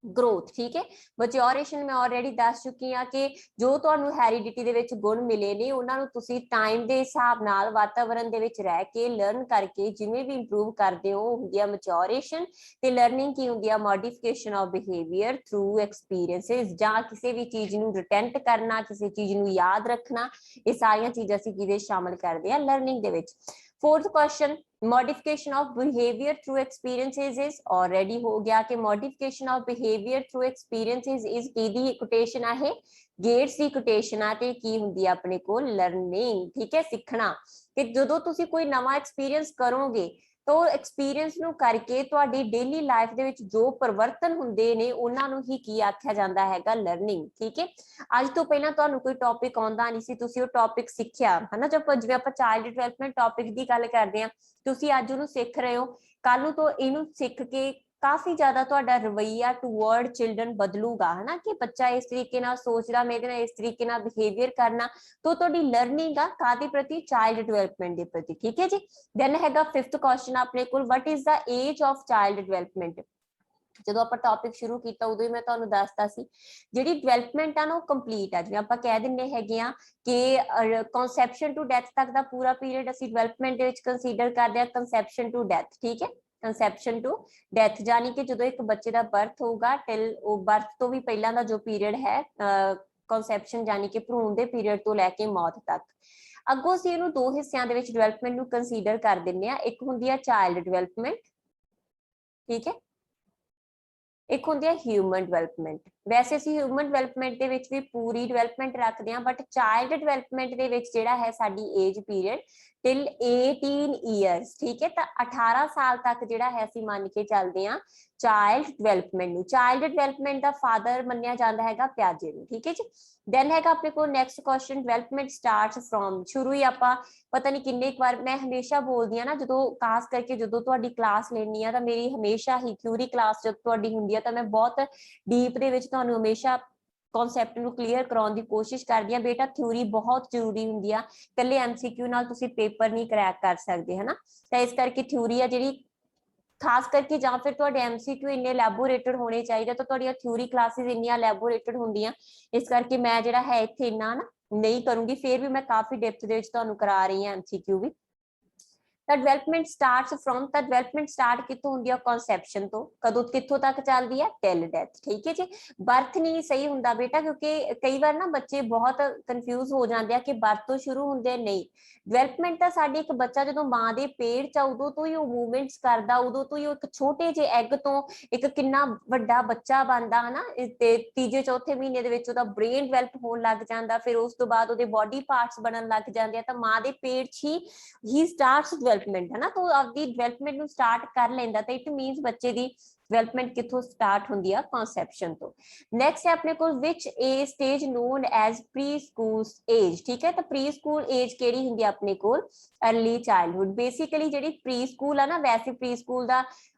ਗਰੋਥ। ਠੀਕ ਹੈ, ਮੈਚੁਰੇਸ਼ਨ ਮੈਂ ਆਲਰੇਡੀ ਦੱਸ ਚੁੱਕੀ ਆ ਕਿ ਜੋ ਤੁਹਾਨੂੰ ਹੈਰੀਡਿਟੀ ਦੇ ਵਿੱਚ ਗੁਣ ਮਿਲੇ ਨੇ, ਉਹਨਾਂ ਨੂੰ ਤੁਸੀਂ ਟਾਈਮ ਦੇ ਹਿਸਾਬ ਨਾਲ ਵਾਤਾਵਰਣ ਦੇ ਵਿੱਚ ਰਹਿ ਕੇ ਲਰਨ ਕਰਕੇ ਜਿਵੇਂ ਵੀ ਇੰਪਰੂਵ ਕਰਦੇ ਹੋ, ਉਹ ਹੁੰਦੀ ਆ ਮੈਚੁਰੇਸ਼ਨ। ਤੇ ਲਰਨਿੰਗ ਕੀ ਹੁੰਦੀ ਆ? ਮੋਡੀਫਿਕੇਸ਼ਨ ਆਫ ਬਿਹੇਵੀਅਰ ਥਰੂ ਐਕਸਪੀਰੀਐਂसेस, ਜਾਂ ਕਿਸੇ ਵੀ ਚੀਜ਼ ਨੂੰ ਰਿਟੈਂਟ ਕਰਨਾ, ਕਿਸੇ ਚੀਜ਼ ਨੂੰ ਯਾਦ ਰੱਖਣਾ, ਇਹ ਸਾਰੀਆਂ ਚੀਜ਼ਾਂ ਅਸੀਂ ਕਿਹਦੇ ਸ਼ਾਮਲ ਕਰਦੇ ਆ? ਲਰਨਿੰਗ ਦੇ ਵਿੱਚ। Fourth question, modification of behaviour through experiences is, already हो गया कि modification of behaviour through experiences is की कोटेशन है? गेट्स की कोटेशन आ ते की हुंदी है अपने को? लर्निंग। ठीक है, सीखना। कि जदों तुसी कोई नवा एक्सपीरियंस करोगे तो एक्सपीरियंस ਨੂੰ ਕਰਕੇ ਤੁਹਾਡੀ ਡੇਲੀ ਲਾਈਫ ਦੇ ਵਿੱਚ ਜੋ ਪਰਿਵਰਤਨ ਹੁੰਦੇ ਨੇ, ਉਹਨਾਂ ਨੂੰ ਹੀ ਕੀ ਆਖਿਆ ਜਾਂਦਾ ਹੈਗਾ? ਲਰਨਿੰਗ। ਠੀਕ ਹੈ, ਅੱਜ ਤੋਂ ਪਹਿਲਾਂ ਤੁਹਾਨੂੰ ਕੋਈ ਟੌਪਿਕ ਆਉਂਦਾ ਨਹੀਂ ਸੀ, ਤੁਸੀਂ ਉਹ ਟੌਪਿਕ ਸਿੱਖਿਆ ਹਨਾ। ਜਿਵੇਂ ਆਪਾਂ ਚਾਈਲਡ ਡਿਵੈਲਪਮੈਂਟ ਟੌਪਿਕ ਦੀ ਗੱਲ ਕਰਦੇ ਹਾਂ, ਤੁਸੀਂ ਅੱਜ ਉਹਨੂੰ ਸਿੱਖ ਰਹੇ ਹੋ, ਕੱਲ ਨੂੰ ਤੋਂ ਇਹਨੂੰ ਸਿੱਖ ਕੇ ਕਾਫੀ ਜ਼ਿਆਦਾ ਤੁਹਾਡਾ ਰਵੱਈਆ ਟੂਵਰਡ ਚਿਲਡਰਨ ਬਦਲੂਗਾ ਹਨਾ, ਕਿ ਬੱਚਾ ਇਸ ਤਰੀਕੇ ਨਾਲ ਸੋਚਦਾ, ਮੈਂ ਇਹਦੇ ਨਾਲ ਇਸ ਤਰੀਕੇ ਨਾਲ ਬਿਹੇਵੀਅਰ ਕਰਨਾ, तो ਤੁਹਾਡੀ ਲਰਨਿੰਗ ਆ ਕਾਦੇ ਪ੍ਰਤੀ? ਚਾਈਲਡ ਡਿਵੈਲਪਮੈਂਟ ਦੇ ਪ੍ਰਤੀ। ਠੀਕ ਹੈ ਜੀ। ਦੈਨ ਹੈਗਾ ਫਿਫਥ ਕੁਐਸਚਨ ਆਪਣੇ ਕੋਲ, what is the age of child development. ਜਦੋਂ ਆਪਾਂ ਟੌਪਿਕ ਸ਼ੁਰੂ ਕੀਤਾ ਉਦੋਂ ਹੀ ਮੈਂ ਤੁਹਾਨੂੰ ਦੱਸਤਾ ਸੀ, ਜਿਹੜੀ ਡਿਵੈਲਪਮੈਂਟ ਆ ਨਾ ਉਹ ਕੰਪਲੀਟ ਆ। ਜਿਵੇਂ ਆਪਾਂ ਕਹਿ ਦਿੰਦੇ ਹੈਗੇ ਆ ਕਿ ਕਨਸੈਪਸ਼ਨ ਟੂ ਡੈਥ ਤੱਕ ਦਾ ਪੂਰਾ ਪੀਰੀਅਡ ਅਸੀਂ ਡਿਵੈਲਪਮੈਂਟ ਦੇ ਵਿੱਚ ਕੰਸੀਡਰ ਕਰਦੇ ਆ, ਕਨਸੈਪਸ਼ਨ ਟੂ ਡੈਥ। ਠੀਕ ਹੈ, ਕੰਸੈਪਸ਼ਨ ਟੂ ਡੈਥ, ਜਾਨੀ ਕਿ ਜਦੋਂ ਇੱਕ ਬੱਚੇ ਦਾ ਬਰਥ ਹੋਊਗਾ ਟਿਲ ਉਹ ਬਰਥ ਤੋਂ ਵੀ ਪਹਿਲਾਂ ਦਾ ਜੋ ਪੀਰੀਅਡ ਹੈ ਕਨਸੈਪਸ਼ਨ ਯਾਨੀ ਕਿ ਭਰੂਣ ਦੇ ਪੀਰੀਅਡ ਤੋਂ ਲੈ ਕੇ ਮੌਤ ਤੱਕ। ਅੱਗੋਂ ਅਸੀਂ ਇਹਨੂੰ ਦੋ ਹਿੱਸਿਆਂ ਦੇ ਵਿੱਚ ਡਿਵੈਲਪਮੈਂਟ ਨੂੰ ਕੰਸੀਡਰ ਕਰ ਦਿੰਦੇ ਆ। ਇੱਕ ਹੁੰਦੀ ਆ ਚਾਈਲਡ ਡਿਵੈਲਪਮੈਂਟ, ਠੀਕ ਹੈ, ਇੱਕ ਹੁੰਦੀ ਹੈ ਹਿਊਮਨ ਡਿਵੈਲਪਮੈਂਟ। ਵੈਸੇ ਅਸੀਂ ਹਿਊਮਨ ਡਿਵੈਲਪਮੈਂਟ ਦੇ ਵਿੱਚ ਵੀ ਪੂਰੀ ਡਿਵੈਲਪਮੈਂਟ ਰੱਖਦੇ ਹਾਂ, ਬਟ ਚਾਈਲਡ ਡਿਵੈਲਪਮੈਂਟ ਦੇ ਵਿੱਚ ਜਿਹੜਾ ਹੈ ਸਾਡੀ ਏਜ ਪੀਰੀਅਡ ਟਿਲ 18 ਈਅਰਸ, ਠੀਕ ਹੈ, ਤਾਂ 18 ਸਾਲ ਤੱਕ ਜਿਹੜਾ ਹੈ ਅਸੀਂ ਮੰਨ ਕੇ ਚੱਲਦੇ ਹਾਂ ਚਾਈਲਡ ਡਿਵੈਲਪਮੈਂਟ ਨੂੰ। ਚਾਈਲਡ ਡਿਵੈਲਪਮੈਂਟ ਦਾ ਫਾਦਰ ਮੰਨਿਆ ਜਾਂਦਾ ਹੈਗਾ ਪਿਆਜੇ ਨੂੰ, ਠੀਕ ਹੈ ਜੀ। ਦੈਨ ਹੈਗਾ ਆਪਣੇ ਕੋਲ next question, development starts from, ਸ਼ੁਰੂ ਹੀ ਆਪਾਂ ਪਤਾ ਨਹੀਂ ਕਿੰਨੇ ਇੱਕ ਵਾਰ, ਮੈਂ ਹਮੇਸ਼ਾ ਬੋਲਦੀ ਹਾਂ ਨਾ, ਜਦੋਂ ਖਾਸ ਕਰਕੇ ਜਦੋਂ ਤੁਹਾਡੀ ਕਲਾਸ ਲੈਣੀ ਆ ਤਾਂ ਮੇਰੀ ਹਮੇਸ਼ਾ ਹੀ ਥਿਊਰੀ ਕਲਾਸ ਜਦ ਤੁਹਾਡੀ ਹੁੰਦੀ ਆ ਤਾਂ ਮੈਂ ਬਹੁਤ ਡੀਪ ਦੇ ਵਿੱਚ ਤੁਹਾਨੂੰ ਹਮੇਸ਼ਾ ਕਨਸੈਪਟ ਨੂੰ ਕਲੀਅਰ ਕਰਾਉਣ ਦੀ ਕੋਸ਼ਿਸ਼ ਕਰਦੀ ਹਾਂ। ਬੇਟਾ ਥਿਊਰੀ ਬਹੁਤ ਜ਼ਰੂਰੀ ਹੁੰਦੀ ਆ, ਇਕੱਲੇ MCQ ਨਾਲ ਤੁਸੀਂ ਪੇਪਰ ਨਹੀਂ ਕਰੈਕ ਕਰ ਸਕਦੇ, ਹਨਾ। ਤਾਂ ਇਸ ਕਰਕੇ ਥਿਊਰੀ ਆ ਜਿਹੜੀ ਖਾਸ ਕਰਕੇ, ਜਾਂ ਫਿਰ ਤੁਹਾਡੇ MCQ ਇੰਨੇ ਲੈਬੋਰੇਟਡ ਹੋਣੇ ਚਾਹੀਦੇ, ਤਾਂ ਤੁਹਾਡੀਆਂ ਥਿਊਰੀ ਕਲਾਸਿਸ ਇੰਨੀਆਂ ਲੈਬੋਰੇਟਡ ਹੁੰਦੀਆਂ, ਇਸ ਕਰਕੇ ਮੈਂ ਜਿਹੜਾ ਹੈ ਇੱਥੇ ਇੰਨਾ ਨਾ ਨਹੀਂ ਕਰੂੰਗੀ। ਫਿਰ ਵੀ ਮੈਂ ਕਾਫੀ ਡੈਪਥ ਦੇ ਵਿੱਚ ਤੁਹਾਨੂੰ ਕਰਾ ਰਹੀ ਹਾਂ MCQ ਵੀ। ਤਾਂ ਡਿਵੈਲਪਮੈਂਟ ਸਟਾਰਟਸ ਫਰੋਮ, ਤਾਂ ਡਿਵੈਲਪਮੈਂਟ ਸਟਾਰਟ ਕਿੱਥੋਂ ਹੁੰਦੀ ਹੈ? ਕਨਸੈਪਸ਼ਨ ਤੋਂ। ਕਦੋਂ ਕਿੱਥੋਂ ਤੱਕ ਚੱਲਦੀ ਹੈ? ਟਿਲ ਡੈਥ, ਠੀਕ ਹੈ ਜੀ। ਬਰਥ ਨਹੀਂ ਸਹੀ ਹੁੰਦਾ ਬੇਟਾ, ਕਿਉਂਕਿ ਕਈ ਵਾਰ ਨਾ ਬੱਚੇ ਬਹੁਤ ਕਨਫਿਊਜ਼ ਹੋ ਜਾਂਦੇ ਆ ਕਿ ਬਰਥ ਤੋਂ ਸ਼ੁਰੂ ਹੁੰਦੇ, ਨਹੀਂ। ਡਿਵੈਲਪਮੈਂਟ ਤਾਂ ਸਾਡੀ, ਇੱਕ ਬੱਚਾ ਜਦੋਂ ਮਾਂ ਦੇ ਪੇਟ ਚ ਉਦੋਂ ਤੋਂ ਹੀ ਉਹ ਮੂਵਮੈਂਟਸ ਕਰਦਾ, ਉਦੋਂ ਤੋਂ ਹੀ ਉਹ ਇੱਕ ਛੋਟੇ ਜਿਹੇ ਐਗ ਤੋਂ ਇੱਕ ਕਿੰਨਾ ਵੱਡਾ ਬੱਚਾ ਬਣਦਾ, ਹਨਾ। ਤੇ ਤੀਜੇ ਚੌਥੇ ਮਹੀਨੇ ਦੇ ਵਿੱਚ ਉਹਦਾ ਬ੍ਰੇਨ ਡਿਵੈਲਪ ਹੋਣ ਲੱਗ ਜਾਂਦਾ, ਫਿਰ ਉਸ ਤੋਂ ਬਾਅਦ ਉਹਦੇ ਬੋਡੀ ਪਾਰਟਸ ਬਣਨ ਲੱਗ ਜਾਂਦੇ ਆ। ਤਾਂ ਮਾਂ ਦੇ ਪੇਟ ਚ ਹੀ ਸਟਾਰਟਸ ਡਿਵੈਲਪਮੈਂਟ, ਹੈ ਨਾ। ਤਾਂ ਆਪਦੀ ਡਿਵੈਲਪਮੈਂਟ ਨੂੰ ਸਟਾਰਟ ਕਰ ਲੈਂਦਾ, ਤਾਂ ਇਟ ਮੀਨਸ ਬੱਚੇ ਦੀ ਡਿਵੈਲਪਮੈਂਟ ਕਿੱਥੋਂ ਸਟਾਰਟ ਹੁੰਦੀ ਆ? ਕਨਸੈਪਸ਼ਨ ਤੋਂ। ਨੈਕਸਟ ਹੈ ਆਪਣੇ ਕੋਲ ਵਿਚ age stage known as preschool age, ਠੀਕ ਹੈ। ਤਾਂ ਪ੍ਰੀ ਸਕੂਲ ਏਜ ਕਿਹੜੀ ਹੁੰਦੀ ਆ ਆਪਣੇ ਕੋਲ? Early childhood. ਬੇਸਿਕਲੀ ਜਿਹੜੀ ਪ੍ਰੀ ਸਕੂਲ ਆ ਨਾ, ਵੈਸੇ ਪ੍ਰੀ ਸਕੂਲ ਦਾ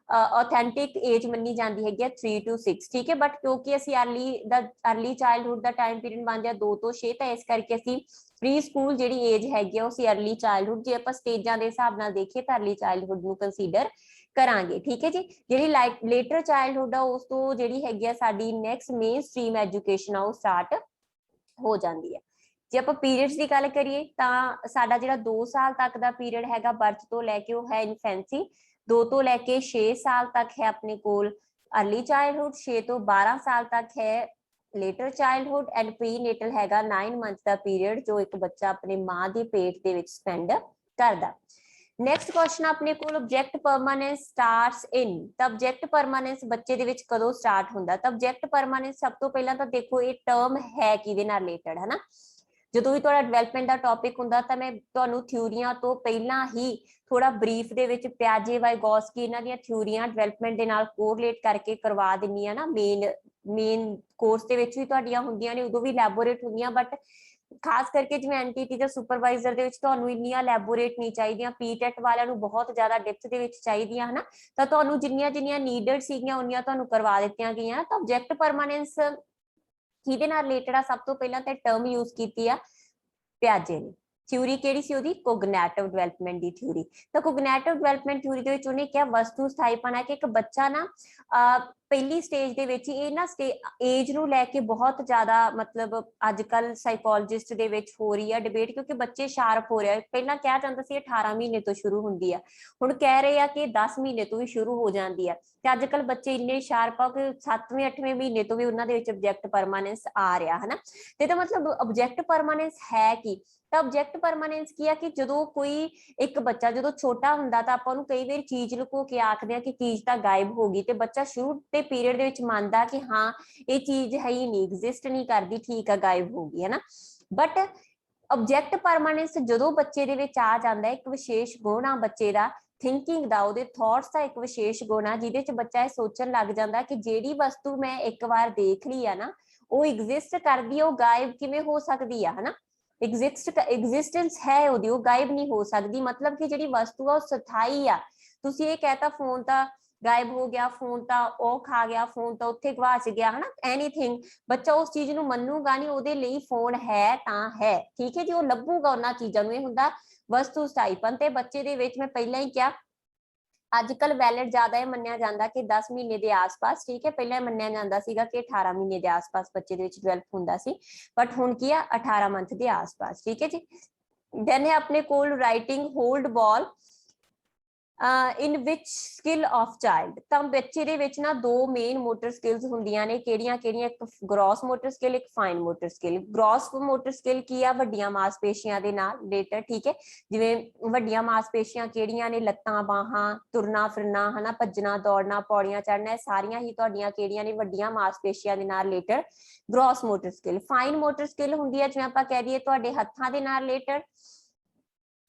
ऑथेंटिक एज ਮੰਨੀ ਜਾਂਦੀ ਹੈਗੀ ਆ 3 to 6, ਠੀਕ ਹੈ। ਬਟ ਕਿਉਂਕਿ ਅਸੀਂ अर्ਲੀ ਚਾਈਲਡਹੁੱਡ ਦਾ ਟਾਈਮ ਪੀਰੀਅਡ ਮੰਨਦੇ ਆ 2 ਤੋਂ 6, ਤਾਂ ਇਸ ਕਰਕੇ ਅਸੀਂ ਪ੍ਰੀ ਸਕੂਲ ਜਿਹੜੀ ਏਜ ਹੈਗੀ ਆ ਉਹ ਅਸੀਂ अर्ਲੀ ਚਾਈਲਡਹੁੱਡ, ਜੇ ਆਪਾਂ ਸਟੇਜਾਂ ਦੇ ਹਿਸਾਬ ਨਾਲ ਦੇਖੀਏ ਤਾਂ अर्ਲੀ ਚਾਈਲਡਹੁੱਡ ਨੂੰ ਕੰਸੀਡਰ ਕਰਾਂਗੇ, ਠੀਕ ਹੈ ਜੀ। ਜਿਹੜੀ ਲੇਟਰ ਚਾਈਲਡਹੁੱਡ ਆ ਉਸ ਤੋਂ ਜਿਹੜੀ ਹੈਗੀ ਆ ਸਾਡੀ ਨੈਕਸਟ ਮੇਨ ਸਟਰੀਮ ਐਜੂਕੇਸ਼ਨ ਆ ਉਹ ਸਟਾਰਟ ਹੋ ਜਾਂਦੀ ਹੈ। ਜੇ ਆਪਾਂ ਪੀਰੀਅਡਸ ਦੀ ਗੱਲ ਕਰੀਏ ਤਾਂ ਸਾਡਾ ਜਿਹੜਾ 2 ਸਾਲ ਤੱਕ ਦਾ ਪੀਰੀਅਡ ਹੈਗਾ ਬਰਥ ਤੋਂ ਲੈ ਕੇ, ਉਹ ਹੈ ਇਨਫੈਂਸੀ। 2 ਤੋਂ ਲੈ ਕੇ 6 ਸਾਲ ਤੱਕ ਹੈ ਆਪਣੇ ਕੋਲ अर्ਲੀ ਚਾਈਲਡਹੁੱਡ, 6 ਤੋਂ 12 ਸਾਲ ਤੱਕ ਹੈ ਲੇਟਰ ਚਾਈਲਡਹੁੱਡ, ਐਂਡ ਪ੍ਰੀਨੇਟਲ ਹੈਗਾ 9 ਮੰਥ ਦਾ ਪੀਰੀਅਡ ਜੋ ਇੱਕ ਬੱਚਾ ਆਪਣੇ ਮਾਂ ਦੇ ਪੇਟ ਦੇ ਵਿੱਚ ਸਪੈਂਡ ਕਰਦਾ। ਨੈਕਸਟ ਕੁਐਸਚਨ ਆਪਣੇ ਕੋਲ ਆਬਜੈਕਟ ਪਰਮਾਨੈਂਸ ਸਟਾਰਟਸ ਇਨ, ਤਾਂ ਆਬਜੈਕਟ ਪਰਮਾਨੈਂਸ ਬੱਚੇ ਦੇ ਵਿੱਚ ਕਦੋਂ ਸਟਾਰਟ ਹੁੰਦਾ? ਤਾਂ ਆਬਜੈਕਟ ਪਰਮਾਨੈਂਸ ਸਭ ਤੋਂ ਪਹਿਲਾਂ ਤਾਂ ਦੇਖੋ ਇਹ ਟਰਮ ਹੈ ਕਿਹਦੇ ਨਾਲ ਰਿਲੇਟਡ, ਹੈ ਨਾ। ਜਦੋਂ ਵੀ ਤੁਹਾਡਾ ਡਿਵੈਲਪਮੈਂਟ ਦਾ ਟੌਪਿਕ ਹੁੰਦਾ ਤਾਂ ਮੈਂ ਤੁਹਾਨੂੰ ਥਿਊਰੀਆਂ ਤੋਂ ਪਹਿਲਾਂ ਹੀ ਥੋੜਾ ਬਰੀਫ ਦੇ ਵਿੱਚ ਪਿਆਜੇ, ਵਾਈਗੋਸਕੀ, ਇਹਨਾਂ ਦੀਆਂ ਥਿਊਰੀਆਂ ਡਿਵੈਲਪਮੈਂਟ ਦੇ ਨਾਲ ਕੋਰਿਲੇਟ ਕਰਕੇ ਕਰਵਾ ਦਿੰਨੀ ਆ ਨਾ। ਮੇਨ ਕੋਰਸ ਦੇ ਵਿੱਚ ਵੀ ਤੁਹਾਡੀਆਂ ਹੁੰਦੀਆਂ ਨੇ, ਉਦੋਂ ਵੀ ਲੈਬੋਰੇਟ ਹੁੰਦੀਆਂ, ਬਟ ਖਾਸ ਕਰਕੇ ਜਿਵੇਂ ਐਨਟੀਟੀ ਜਾਂ ਸੁਪਰਵਾਈਜ਼ਰ ਦੇ ਵਿੱਚ ਤੁਹਾਨੂੰ ਇੰਨੀਆਂ ਲੈਬੋਰੇਟ ਨਹੀਂ ਚਾਹੀਦੀਆਂ। ਪੀਟੈਟ ਵਾਲਿਆਂ ਨੂੰ ਬਹੁਤ ਜ਼ਿਆਦਾ ਡਿਪਥ ਦੇ ਵਿੱਚ ਚਾਹੀਦੀਆਂ, ਹਨਾ। ਤਾਂ ਤੁਹਾਨੂੰ ਜਿੰਨੀਆਂ ਨੀਡਡ ਸੀਗੀਆਂ ਉਨੀਆਂ ਤੁਹਾਨੂੰ ਕਰਵਾ ਦਿੱਤੀਆਂ ਗਈਆਂ। ਤਾਂ ਆਬਜੈਕਟ ਪਰਮਾਨੈਂਸ ਕਿਹਦੇ ਨਾਲ ਰਿਲੇਟਡ ਆ? ਸਭ ਤੋਂ ਪਹਿਲਾਂ ਤੇ ਟਰਮ ਯੂਜ਼ ਕੀਤੀ ਆ ਪਿਆਜੇ ਨੇ। ਥਿਊਰੀ ਕਿਹੜੀ ਸੀ ਉਹਦੀ? ਕੋਗਨੈਟਿਵ ਡਿਵੈਲਪਮੈਂਟ ਦੀ ਥਿਊਰੀ। ਤਾਂ ਕੋਗਨੈਟਿਵ ਡਿਵੈਲਪਮੈਂਟ ਥਿਊਰੀ ਦੇ ਵਿੱਚ ਉਹਨੇ ਕਿਹਾ ਵਸਤੂ ਸਥਾਈਪਨ ਹੈ ਕਿ ਇੱਕ ਬੱਚਾ ਨਾ ਪਹਿਲੀ ਸਟੇਜ ਦੇ ਵਿੱਚ ਇਹ ਨਾ ਏਜ ਨੂੰ ਲੈ ਕੇ ਬਹੁਤ ਜ਼ਿਆਦਾ ਮਤਲਬ ਅੱਜ ਕੱਲ ਸਾਈਕੋਲੋਜਿਸਟ ਦੇ ਵਿੱਚ ਹੋ ਰਹੀ ਆ ਡਿਬੇਟ, ਕਿਉਂਕਿ ਬੱਚੇ ਸ਼ਾਰਪ ਹੋ ਰਿਹਾ। ਪਹਿਲਾਂ ਕਿਹਾ ਜਾਂਦਾ ਸੀ 18 ਮਹੀਨੇ ਤੋਂ ਸ਼ੁਰੂ ਹੁੰਦੀ ਆ, ਹੁਣ ਕਹਿ ਰਹੇ ਆ ਕਿ 10 ਮਹੀਨੇ ਤੋਂ ਵੀ ਸ਼ੁਰੂ ਹੋ ਜਾਂਦੀ ਆ। ਤੇ ਅੱਜ ਕੱਲ ਬੱਚੇ ਇੰਨੇ ਸ਼ਾਰਪ ਆ ਕਿ 7ਵੇਂ 8ਵੇਂ ਮਹੀਨੇ ਤੋਂ ਵੀ ਉਹਨਾਂ ਦੇ ਵਿੱਚ ਆਬਜੈਕਟ ਪਰਮਾਨੈਂਸ ਆ ਰਿਹਾ, ਹਨਾ। ਤੇ ਇਹਦਾ ਮਤਲਬ ਆਬਜੈਕਟ ਪਰਮਾਨੈਂਸ ਹੈ ਕੀ? ਤਾਂ ਆਬਜੈਕਟ ਪਰਮਾਨੈਂਸ ਕੀ ਆ ਕਿ ਜਦੋਂ ਕੋਈ ਇੱਕ ਬੱਚਾ ਜਦੋਂ ਛੋਟਾ ਹੁੰਦਾ ਤਾਂ ਆਪਾਂ ਉਹਨੂੰ ਕਈ ਵਾਰ ਚੀਜ਼ ਲੁਕੋ ਕੇ ਆਖਦੇ ਆ ਕਿ ਚੀਜ਼ ਤਾਂ ਗਾਇਬ ਹੋ ਗਈ, ਤੇ ਬੱਚਾ ਸ਼ੁਰੂ ਦੇ ਪੀਰੀਅਡ ਦੇ ਵਿੱਚ ਮੰਨਦਾ ਕਿ ਹਾਂ ਇਹ ਚੀਜ਼ ਹੈ ਹੀ ਨਹੀਂ, ਐਗਜ਼ਿਸਟ ਨਹੀਂ ਕਰਦੀ, ਠੀਕ ਆ, ਗਾਇਬ ਹੋ ਗਈ, ਹੈ ਨਾ। ਬਟ ਆਬਜੈਕਟ ਪਰਮਾਨੈਂਸ ਜਦੋਂ ਬੱਚੇ ਦੇ ਵਿੱਚ ਆ ਜਾਂਦਾ, ਇੱਕ ਵਿਸ਼ੇਸ਼ ਗੁਣ ਆ ਬੱਚੇ ਦਾ, ਥਿੰਕਿੰਗ ਦਾ, ਉਹਦੇ ਥਾਟਸ ਦਾ ਇੱਕ ਵਿਸ਼ੇਸ਼ ਗੁਣ ਆ, ਜਿਹਦੇ ਚ ਬੱਚਾ ਇਹ ਸੋਚਣ ਲੱਗ ਜਾਂਦਾ ਕਿ ਜਿਹੜੀ ਵਸਤੂ ਮੈਂ ਇੱਕ ਵਾਰ ਦੇਖ ਲਈ ਆ ਨਾ ਉਹ ਐਗਜ਼ਿਸਟ ਕਰਦੀ ਆ, ਉਹ ਗਾਇਬ ਕਿਵੇਂ ਹੋ ਸਕਦੀ ਆ, ਹਨਾ। ਐਗਜ਼ਿਸਟੈਂਸ ਹੈ ਉਹਦੀ, ਉਹ ਗਾਇਬ ਨਹੀਂ ਹੋ ਸਕਦੀ। ਮਤਲਬ ਕਿ ਜਿਹੜੀ ਵਸਤੂ ਆ ਉਹ ਸਥਾਈ ਆ। ਤੁਸੀਂ ਇਹ ਕਹਿਤਾ ਫੋਨ ਤਾਂ ਗਾਇਬ ਹੋ ਗਿਆ, ਫੋਨ ਤਾਂ ਉਹ ਖਾ ਗਿਆ, ਫੋਨ ਤਾਂ ਉੱਥੇ ਗਵਾਚ ਗਿਆ, ਹਨਾ। ਐਨੀਥਿੰਗ, ਬੱਚਾ ਉਸ ਚੀਜ਼ ਨੂੰ ਮੰਨੂਗਾ ਨਹੀਂ, ਉਹਦੇ ਲਈ ਫੋਨ ਹੈ ਤਾਂ ਹੈ, ਠੀਕ ਹੈ ਜੀ। ਉਹ ਲੱਭੂਗਾ ਉਹਨਾਂ ਚੀਜ਼ਾਂ ਨੂੰ, ਇਹ ਹੁੰਦਾ ਵਸਤੂ ਸਥਾਈਪਨ। ਤੇ ਬੱਚੇ ਦੇ ਵਿੱਚ ਮੈਂ ਪਹਿਲਾਂ ਹੀ ਕਿਹਾ ਅੱਜ ਕੱਲ ਵੈਲਿਡ ਜ਼ਿਆਦਾ ਇਹ ਮੰਨਿਆ ਜਾਂਦਾ ਕਿ 10 ਮਹੀਨੇ ਦੇ ਆਸ-ਪਾਸ, ਠੀਕ ਹੈ। ਪਹਿਲਾਂ ਮੰਨਿਆ ਜਾਂਦਾ ਸੀਗਾ ਕਿ 18 ਮਹੀਨੇ ਦੇ ਆਸ-ਪਾਸ ਬੱਚੇ ਦੇ ਵਿੱਚ ਡਿਵੈਲਪ ਹੁੰਦਾ ਸੀ, ਬਟ ਹੁਣ ਕੀ ਆ 18 ਮੰਥ ਦੇ ਆਸ-ਪਾਸ, ਠੀਕ ਹੈ ਜੀ। ਦੈਨ ਹੈ ਆਪਣੇ ਕੋਲ writing hold ball, in which skill of child ਤਾਂ ਬੱਚੇ ਦੇ ਵਿੱਚ ਨਾ ਦੋ ਮੇਨ ਮੋਟਰ ਸਕਿੱਲਸ ਹੁੰਦੀਆਂ ਨੇ, ਕਿਹੜੀਆਂ ਕਿਹੜੀਆਂ? ਇੱਕ ਗ੍ਰੋਸ ਮੋਟਰ ਸਕਿੱਲ, ਇੱਕ fine motor skill. Gross motor skill ਕੀ ਆ? ਵੱਡੀਆਂ ਮਾਸਪੇਸ਼ੀਆਂ ਦੇ ਨਾਲ ਰਿਲੇਟਡ, ਠੀਕ ਹੈ। ਜਿਵੇਂ ਵੱਡੀਆਂ ਮਾਸਪੇਸ਼ੀਆਂ ਕਿਹੜੀਆਂ ਨੇ? ਲੱਤਾਂ, ਬਾਹਾਂ, ਤੁਰਨਾ ਫਿਰਨਾ, ਹਨਾ, ਭੱਜਣਾ ਦੌੜਨਾ, ਪੌੜੀਆਂ ਚੜ੍ਹਨਾ, ਇਹ ਸਾਰੀਆਂ ਹੀ ਤੁਹਾਡੀਆਂ ਕਿਹੜੀਆਂ ਨੇ? ਵੱਡੀਆਂ ਮਾਸਪੇਸ਼ੀਆਂ ਦੇ ਨਾਲ related gross motor skill. Fine motor skill ਹੁੰਦੀ ਹੈ ਜਿਵੇਂ ਆਪਾਂ ਕਹਿ ਦਈਏ ਤੁਹਾਡੇ ਹੱਥਾਂ ਦੇ ਨਾਲ ਰਿਲੇਟਡ,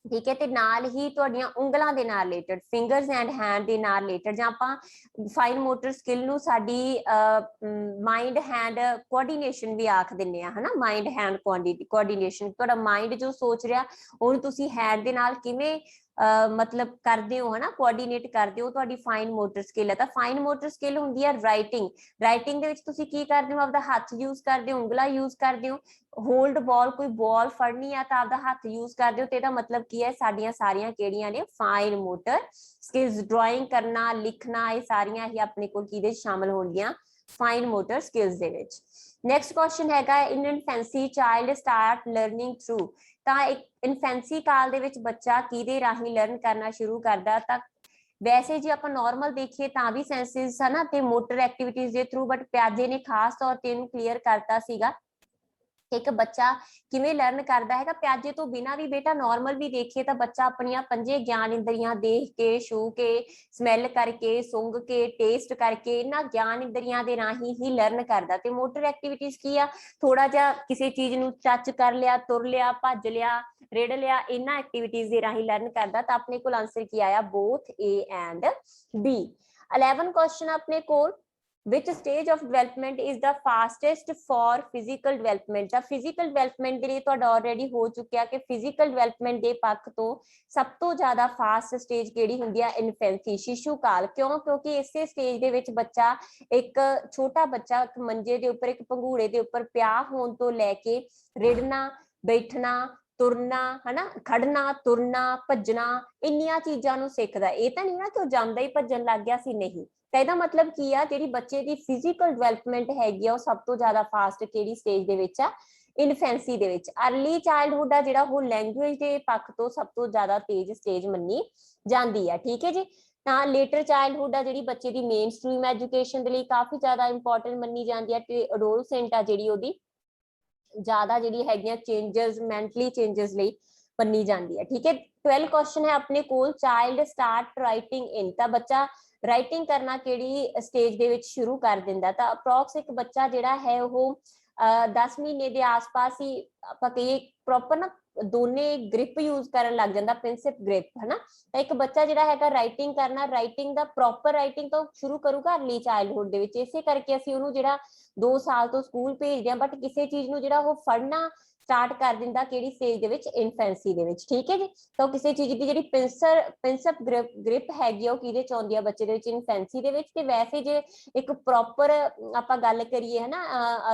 ਠੀਕ ਹੈ, ਤੇ ਨਾਲ ਹੀ ਤੁਹਾਡੀਆਂ ਉਂਗਲਾਂ ਦੇ ਨਾਲ ਰਿਲੇਟਡ, ਫਿੰਗਰਸ ਐਂਡ ਹੈਂਡ ਦੇ ਨਾਲ ਰਿਲੇਟਡ, ਜਾਂ ਆਪਾਂ ਫਾਈਨ ਮੋਟਰ ਸਕਿੱਲ ਨੂੰ ਸਾਡੀ ਮਾਈਂਡ ਹੈਂਡ ਕੋਆਰਡੀਨੇਸ਼ਨ ਵੀ ਆਖ ਦਿੰਦੇ ਆ, ਹਨਾ। ਮਾਈਂਡ ਹੈਂਡ ਕੋਆਰਡੀਨੇਸ਼ਨ, ਤੁਹਾਡਾ ਮਾਈਂਡ ਜੋ ਸੋਚ ਰਿਹਾ ਉਹਨੂੰ ਤੁਸੀਂ ਹੈਂਡ ਦੇ ਨਾਲ ਕਿਵੇਂ ਮਤਲਬ ਕਰਦੇ ਹੋ, ਹਨਾ, ਕੋਆਰਡੀਨੇਟ ਕਰਦੇ ਹੋ, ਤੁਹਾਡੀ ਫਾਈਨ ਮੋਟਰ ਸਕਿੱਲ ਹੈ। ਤਾਂ ਫਾਈਨ ਮੋਟਰ ਸਕਿੱਲ ਹੁੰਦੀ ਹੈ ਰਾਈਟਿੰਗ। ਰਾਈਟਿੰਗ ਦੇ ਵਿੱਚ ਤੁਸੀਂ ਕੀ ਕਰਦੇ ਹੋ? ਆਪਦਾ ਹੱਥ ਯੂਜ਼ ਕਰਦੇ ਹੋ, ਉਂਗਲਾਂ ਯੂਜ਼ ਕਰਦੇ ਹੋ। ਹੋਲਡ ਬਾਲ, ਕੋਈ ਬਾਲ ਫੜਨੀ ਆ ਤਾਂ ਆਪਦਾ ਹੱਥ ਯੂਜ਼ ਕਰਦੇ ਹੋ, ਤੇ ਇਹਦਾ ਮਤਲਬ ਕੀ ਹੈ? ਸਾਡੀਆਂ ਸਾਰੀਆਂ ਕਿਹੜੀਆਂ ਨੇ? Fine motor skills. ਡਰਾਇੰਗ ਕਰਨਾ, ਲਿਖਣਾ, ਇਹ ਸਾਰੀਆਂ ਹੀ ਆਪਣੇ ਕੋਲ ਕਿਹਦੇ ਸ਼ਾਮਲ ਹੋਣਗੀਆਂ? ਫਾਈਨ ਮੋਟਰ ਸਕਿੱਲਸ ਦੇ ਵਿੱਚ। ਨੈਕਸਟ ਕੁਐਸਚਨ ਹੈਗਾ, ਇਨ ਇਨਫੈਂਸੀ ਚਾਈਲਡ ਸਟਾਰਟ ਲਰਨਿੰਗ ਥਰੂ। ਤਾਂ ਇੱਕ ਇਨਫੈਂਸੀ ਕਾਲ ਦੇ ਵਿੱਚ ਬੱਚਾ ਕਿਹਦੇ ਰਾਹੀਂ ਲਰਨ ਕਰਨਾ ਸ਼ੁਰੂ ਕਰਦਾ? ਤਾਂ ਵੈਸੇ ਜੇ ਆਪਾਂ ਨਾਰਮਲ ਦੇਖੀਏ ਤਾਂ ਵੀ ਸੈਂਸਿਸ, ਹਨਾ, ਤੇ ਮੋਟਰ ਐਕਟੀਵਿਟੀਜ਼ ਦੇ ਥਰੂ, ਬਟ ਪਿਆਜੇ ਨੇ ਖਾਸ ਤੌਰ ਤੇ ਇਹਨੂੰ ਕਲੀਅਰ ਕਰਤਾ ਸੀਗਾ ਇੱਕ ਬੱਚਾ ਕਿਵੇਂ ਲਰਨ ਕਰਦਾ ਹੈਗਾ। ਪਿਆਜੇ ਤੋਂ ਬਿਨਾਂ ਵੀ ਬੇਟਾ ਨਾਰਮਲ ਵੀ ਦੇਖੀਏ ਤਾਂ ਬੱਚਾ ਆਪਣੀਆਂ ਪੰਜੇ ਗਿਆਨ ਇੰਦਰੀਆਂ ਦੇਖ ਕੇ, ਛੂ ਕੇ, ਸਮੈਲ ਕਰਕੇ, ਸੁੰਘ ਕੇ, ਟੇਸਟ ਕਰਕੇ, ਇਹਨਾਂ ਗਿਆਨ ਇੰਦਰੀਆਂ ਦੇ ਰਾਹੀਂ ਹੀ ਲਰਨ ਕਰਦਾ। ਤੇ ਮੋਟਰ ਐਕਟੀਵਿਟੀਜ਼ ਕੀ ਆ? ਥੋੜਾ ਜਿਹਾ ਕਿਸੇ ਚੀਜ਼ ਨੂੰ ਟੱਚ ਕਰ ਲਿਆ, ਤੁਰ ਲਿਆ, ਭੱਜ ਲਿਆ, ਰਿੜ ਲਿਆ, ਇਹਨਾਂ ਐਕਟੀਵਿਟੀਜ਼ ਦੇ ਰਾਹੀਂ ਲਰਨ ਕਰਦਾ। ਤਾਂ ਆਪਣੇ ਕੋਲ ਆਂਸਰ ਕੀ ਆਇਆ? ਬੋਥ A and B। 11 ਕੁਐਸਚਨ ਆਪਣੇ ਕੋਲ, which stage of development is the fastest for physical development? ਤਾਂ physical development ਦੇ ਲਈ ਤੁਹਾਡਾ already ਹੋ ਚੁੱਕਿਆ ਕਿ physical development ਦੇ ਪੱਖ ਤੋਂ ਸਭ ਤੋਂ ਜ਼ਿਆਦਾ ਫਾਸਟ ਸਟੇਜ ਕਿਹੜੀ ਹੁੰਦੀ ਆ? ਇਨਫੈਂਸੀ, ਸ਼ਿਸ਼ੂ ਕਾਲ। ਕਿਉਂ? ਕਿਉਂਕਿ ਇਸੇ ਸਟੇਜ ਦੇ ਵਿੱਚ ਬੱਚਾ, ਇੱਕ ਛੋਟਾ ਬੱਚਾ ਇੱਕ ਮੰਜੇ ਦੇ ਉੱਪਰ, ਇੱਕ ਪੰਘੂੜੇ ਦੇ ਉੱਪਰ ਪਿਆ ਹੋਣ ਤੋਂ ਲੈ ਕੇ ਰਿੜਨਾ, ਬੈਠਣਾ, ਤੁਰਨਾ, ਹਨਾ, ਖੜਨਾ, ਤੁਰਨਾ, ਭੱਜਣਾ, ਇੰਨੀਆਂ ਚੀਜ਼ਾਂ ਨੂੰ ਸਿੱਖਦਾ। ਇਹ ਤਾਂ ਨਹੀਂ ਨਾ ਕਿ ਉਹ ਜਾਂਦਾ ਹੀ ਭੱਜਣ ਲੱਗ ਗਿਆ ਸੀ, ਨਹੀਂ। ਤਾਂ ਇਹਦਾ ਮਤਲਬ ਕੀ ਆ? ਜਿਹੜੀ ਬੱਚੇ ਦੀ ਫਿਜ਼ੀਕਲ ਡਿਵੈਲਪਮੈਂਟ ਹੈਗੀ ਆ ਉਹ ਸਭ ਤੋਂ ਜ਼ਿਆਦਾ ਫਾਸਟ ਕਿਹੜੀ ਸਟੇਜ ਦੇ ਵਿੱਚ ਆ? ਇਨਫੈਂਸੀ ਦੇ ਵਿੱਚ। ਅਰਲੀ ਚਾਈਲਡਹੁੱਡ ਆ ਜਿਹੜਾ, ਉਹ ਲੈਂਗੁਏਜ ਦੇ ਪੱਖ ਤੋਂ ਸਭ ਤੋਂ ਜ਼ਿਆਦਾ ਤੇਜ਼ ਸਟੇਜ ਮੰਨੀ ਜਾਂਦੀ ਆ, ਠੀਕ ਹੈ ਜੀ। ਤਾਂ ਲੇਟਰ ਚਾਈਲਡਹੁੱਡ ਆ ਜਿਹੜੀ ਬੱਚੇ ਦੀ ਮੇਨ ਸਟ੍ਰੀਮ ਐਜੂਕੇਸ਼ਨ ਦੇ ਲਈ ਕਾਫੀ ਜ਼ਿਆਦਾ ਇੰਪੋਰਟੈਂਟ ਮੰਨੀ ਜਾਂਦੀ ਹੈ, ਤੇ ਅਡੋਲਸੈਂਟ ਆ ਜਿਹੜੀ ਉਹਦੀ ਜ਼ਿਆਦਾ ਜਿਹੜੀ ਹੈਗੀਆਂ ਚੇਂਜਸ, ਮੈਂਟਲੀ ਚੇਂਜਸ ਲਈ ਮੰਨੀ ਜਾਂਦੀ ਹੈ, ਠੀਕ ਹੈ। 12 ਕੁਐਸਚਨ ਹੈ ਆਪਣੇ ਕੋਲ, ਚਾਈਲਡ ਸਟਾਰਟ ਰਾਈਟਿੰਗ ਇਨ। ਤਾਂ ਬੱਚਾ ਰਾਈਟਿੰਗ ਕਰਨਾ ਕਿਹੜੀ ਸਟੇਜ ਦੇ ਵਿੱਚ ਸ਼ੁਰੂ ਕਰ ਦਿੰਦਾ? ਤਾਂ ਅਪਰੋਕਸ ਇੱਕ ਬੱਚਾ ਜਿਹੜਾ ਹੈ ਉਹ 10 ਮਹੀਨੇ ਦੇ ਆਸ-ਪਾਸ ਹੀ ਆਪਾਂ ਕਹੀਏ ਪ੍ਰੋਪਰ ਨਾ ਦੋਨੇ ਗ੍ਰਿਪ ਯੂਜ਼ ਕਰਨ ਲੱਗ ਜਾਂਦਾ, ਪ੍ਰਿੰਸਿਪ ਗ੍ਰਿਪ, ਹਨਾ। ਤਾਂ ਇੱਕ ਬੱਚਾ ਜਿਹੜਾ ਹੈਗਾ ਰਾਈਟਿੰਗ ਕਰਨਾ, ਰਾਈਟਿੰਗ ਦਾ ਪ੍ਰੋਪਰ ਰਾਈਟਿੰਗ ਤਾਂ ਸ਼ੁਰੂ ਕਰੂਗਾ ਅਰਲੀ ਚਾਈਲਡਹੁੱਡ ਦੇ ਵਿੱਚ। ਇਸੇ ਕਰਕੇ ਅਸੀਂ ਉਹਨੂੰ ਜਿਹੜਾ 2 ਸਾਲ ਤੋਂ ਸਕੂਲ ਭੇਜਦੇ ਆ, ਬਟ ਕਿਸੇ ਚੀਜ਼ ਨੂੰ ਜਿਹੜਾ ਉਹ ਫੜਨਾ ਸਟਾਰਟ ਕਰ ਦਿੰਦਾ ਕਿਹੜੀ ਸਟੇਜ ਦੇ ਵਿੱਚ? ਇਨਫੈਂਸੀ ਦੇ ਵਿੱਚ, ਠੀਕ ਹੈ ਜੀ। ਤਾਂ ਕਿਸੇ ਚੀਜ਼ ਦੀ ਜਿਹੜੀ ਪ੍ਰਿੰਸਿਪ ਗ੍ਰਿਪ ਹੈਗੀ ਆ ਉਹ ਕਿਹਦੇ ਚ ਆਉਂਦੀ ਆ? ਬੱਚੇ ਦੇ ਵਿੱਚ, ਇਨਫੈਂਸੀ ਦੇ ਵਿੱਚ। ਤੇ ਵੈਸੇ ਜੇ ਇੱਕ ਪ੍ਰੋਪਰ ਆਪਾਂ ਗੱਲ ਕਰੀਏ, ਹਨਾ,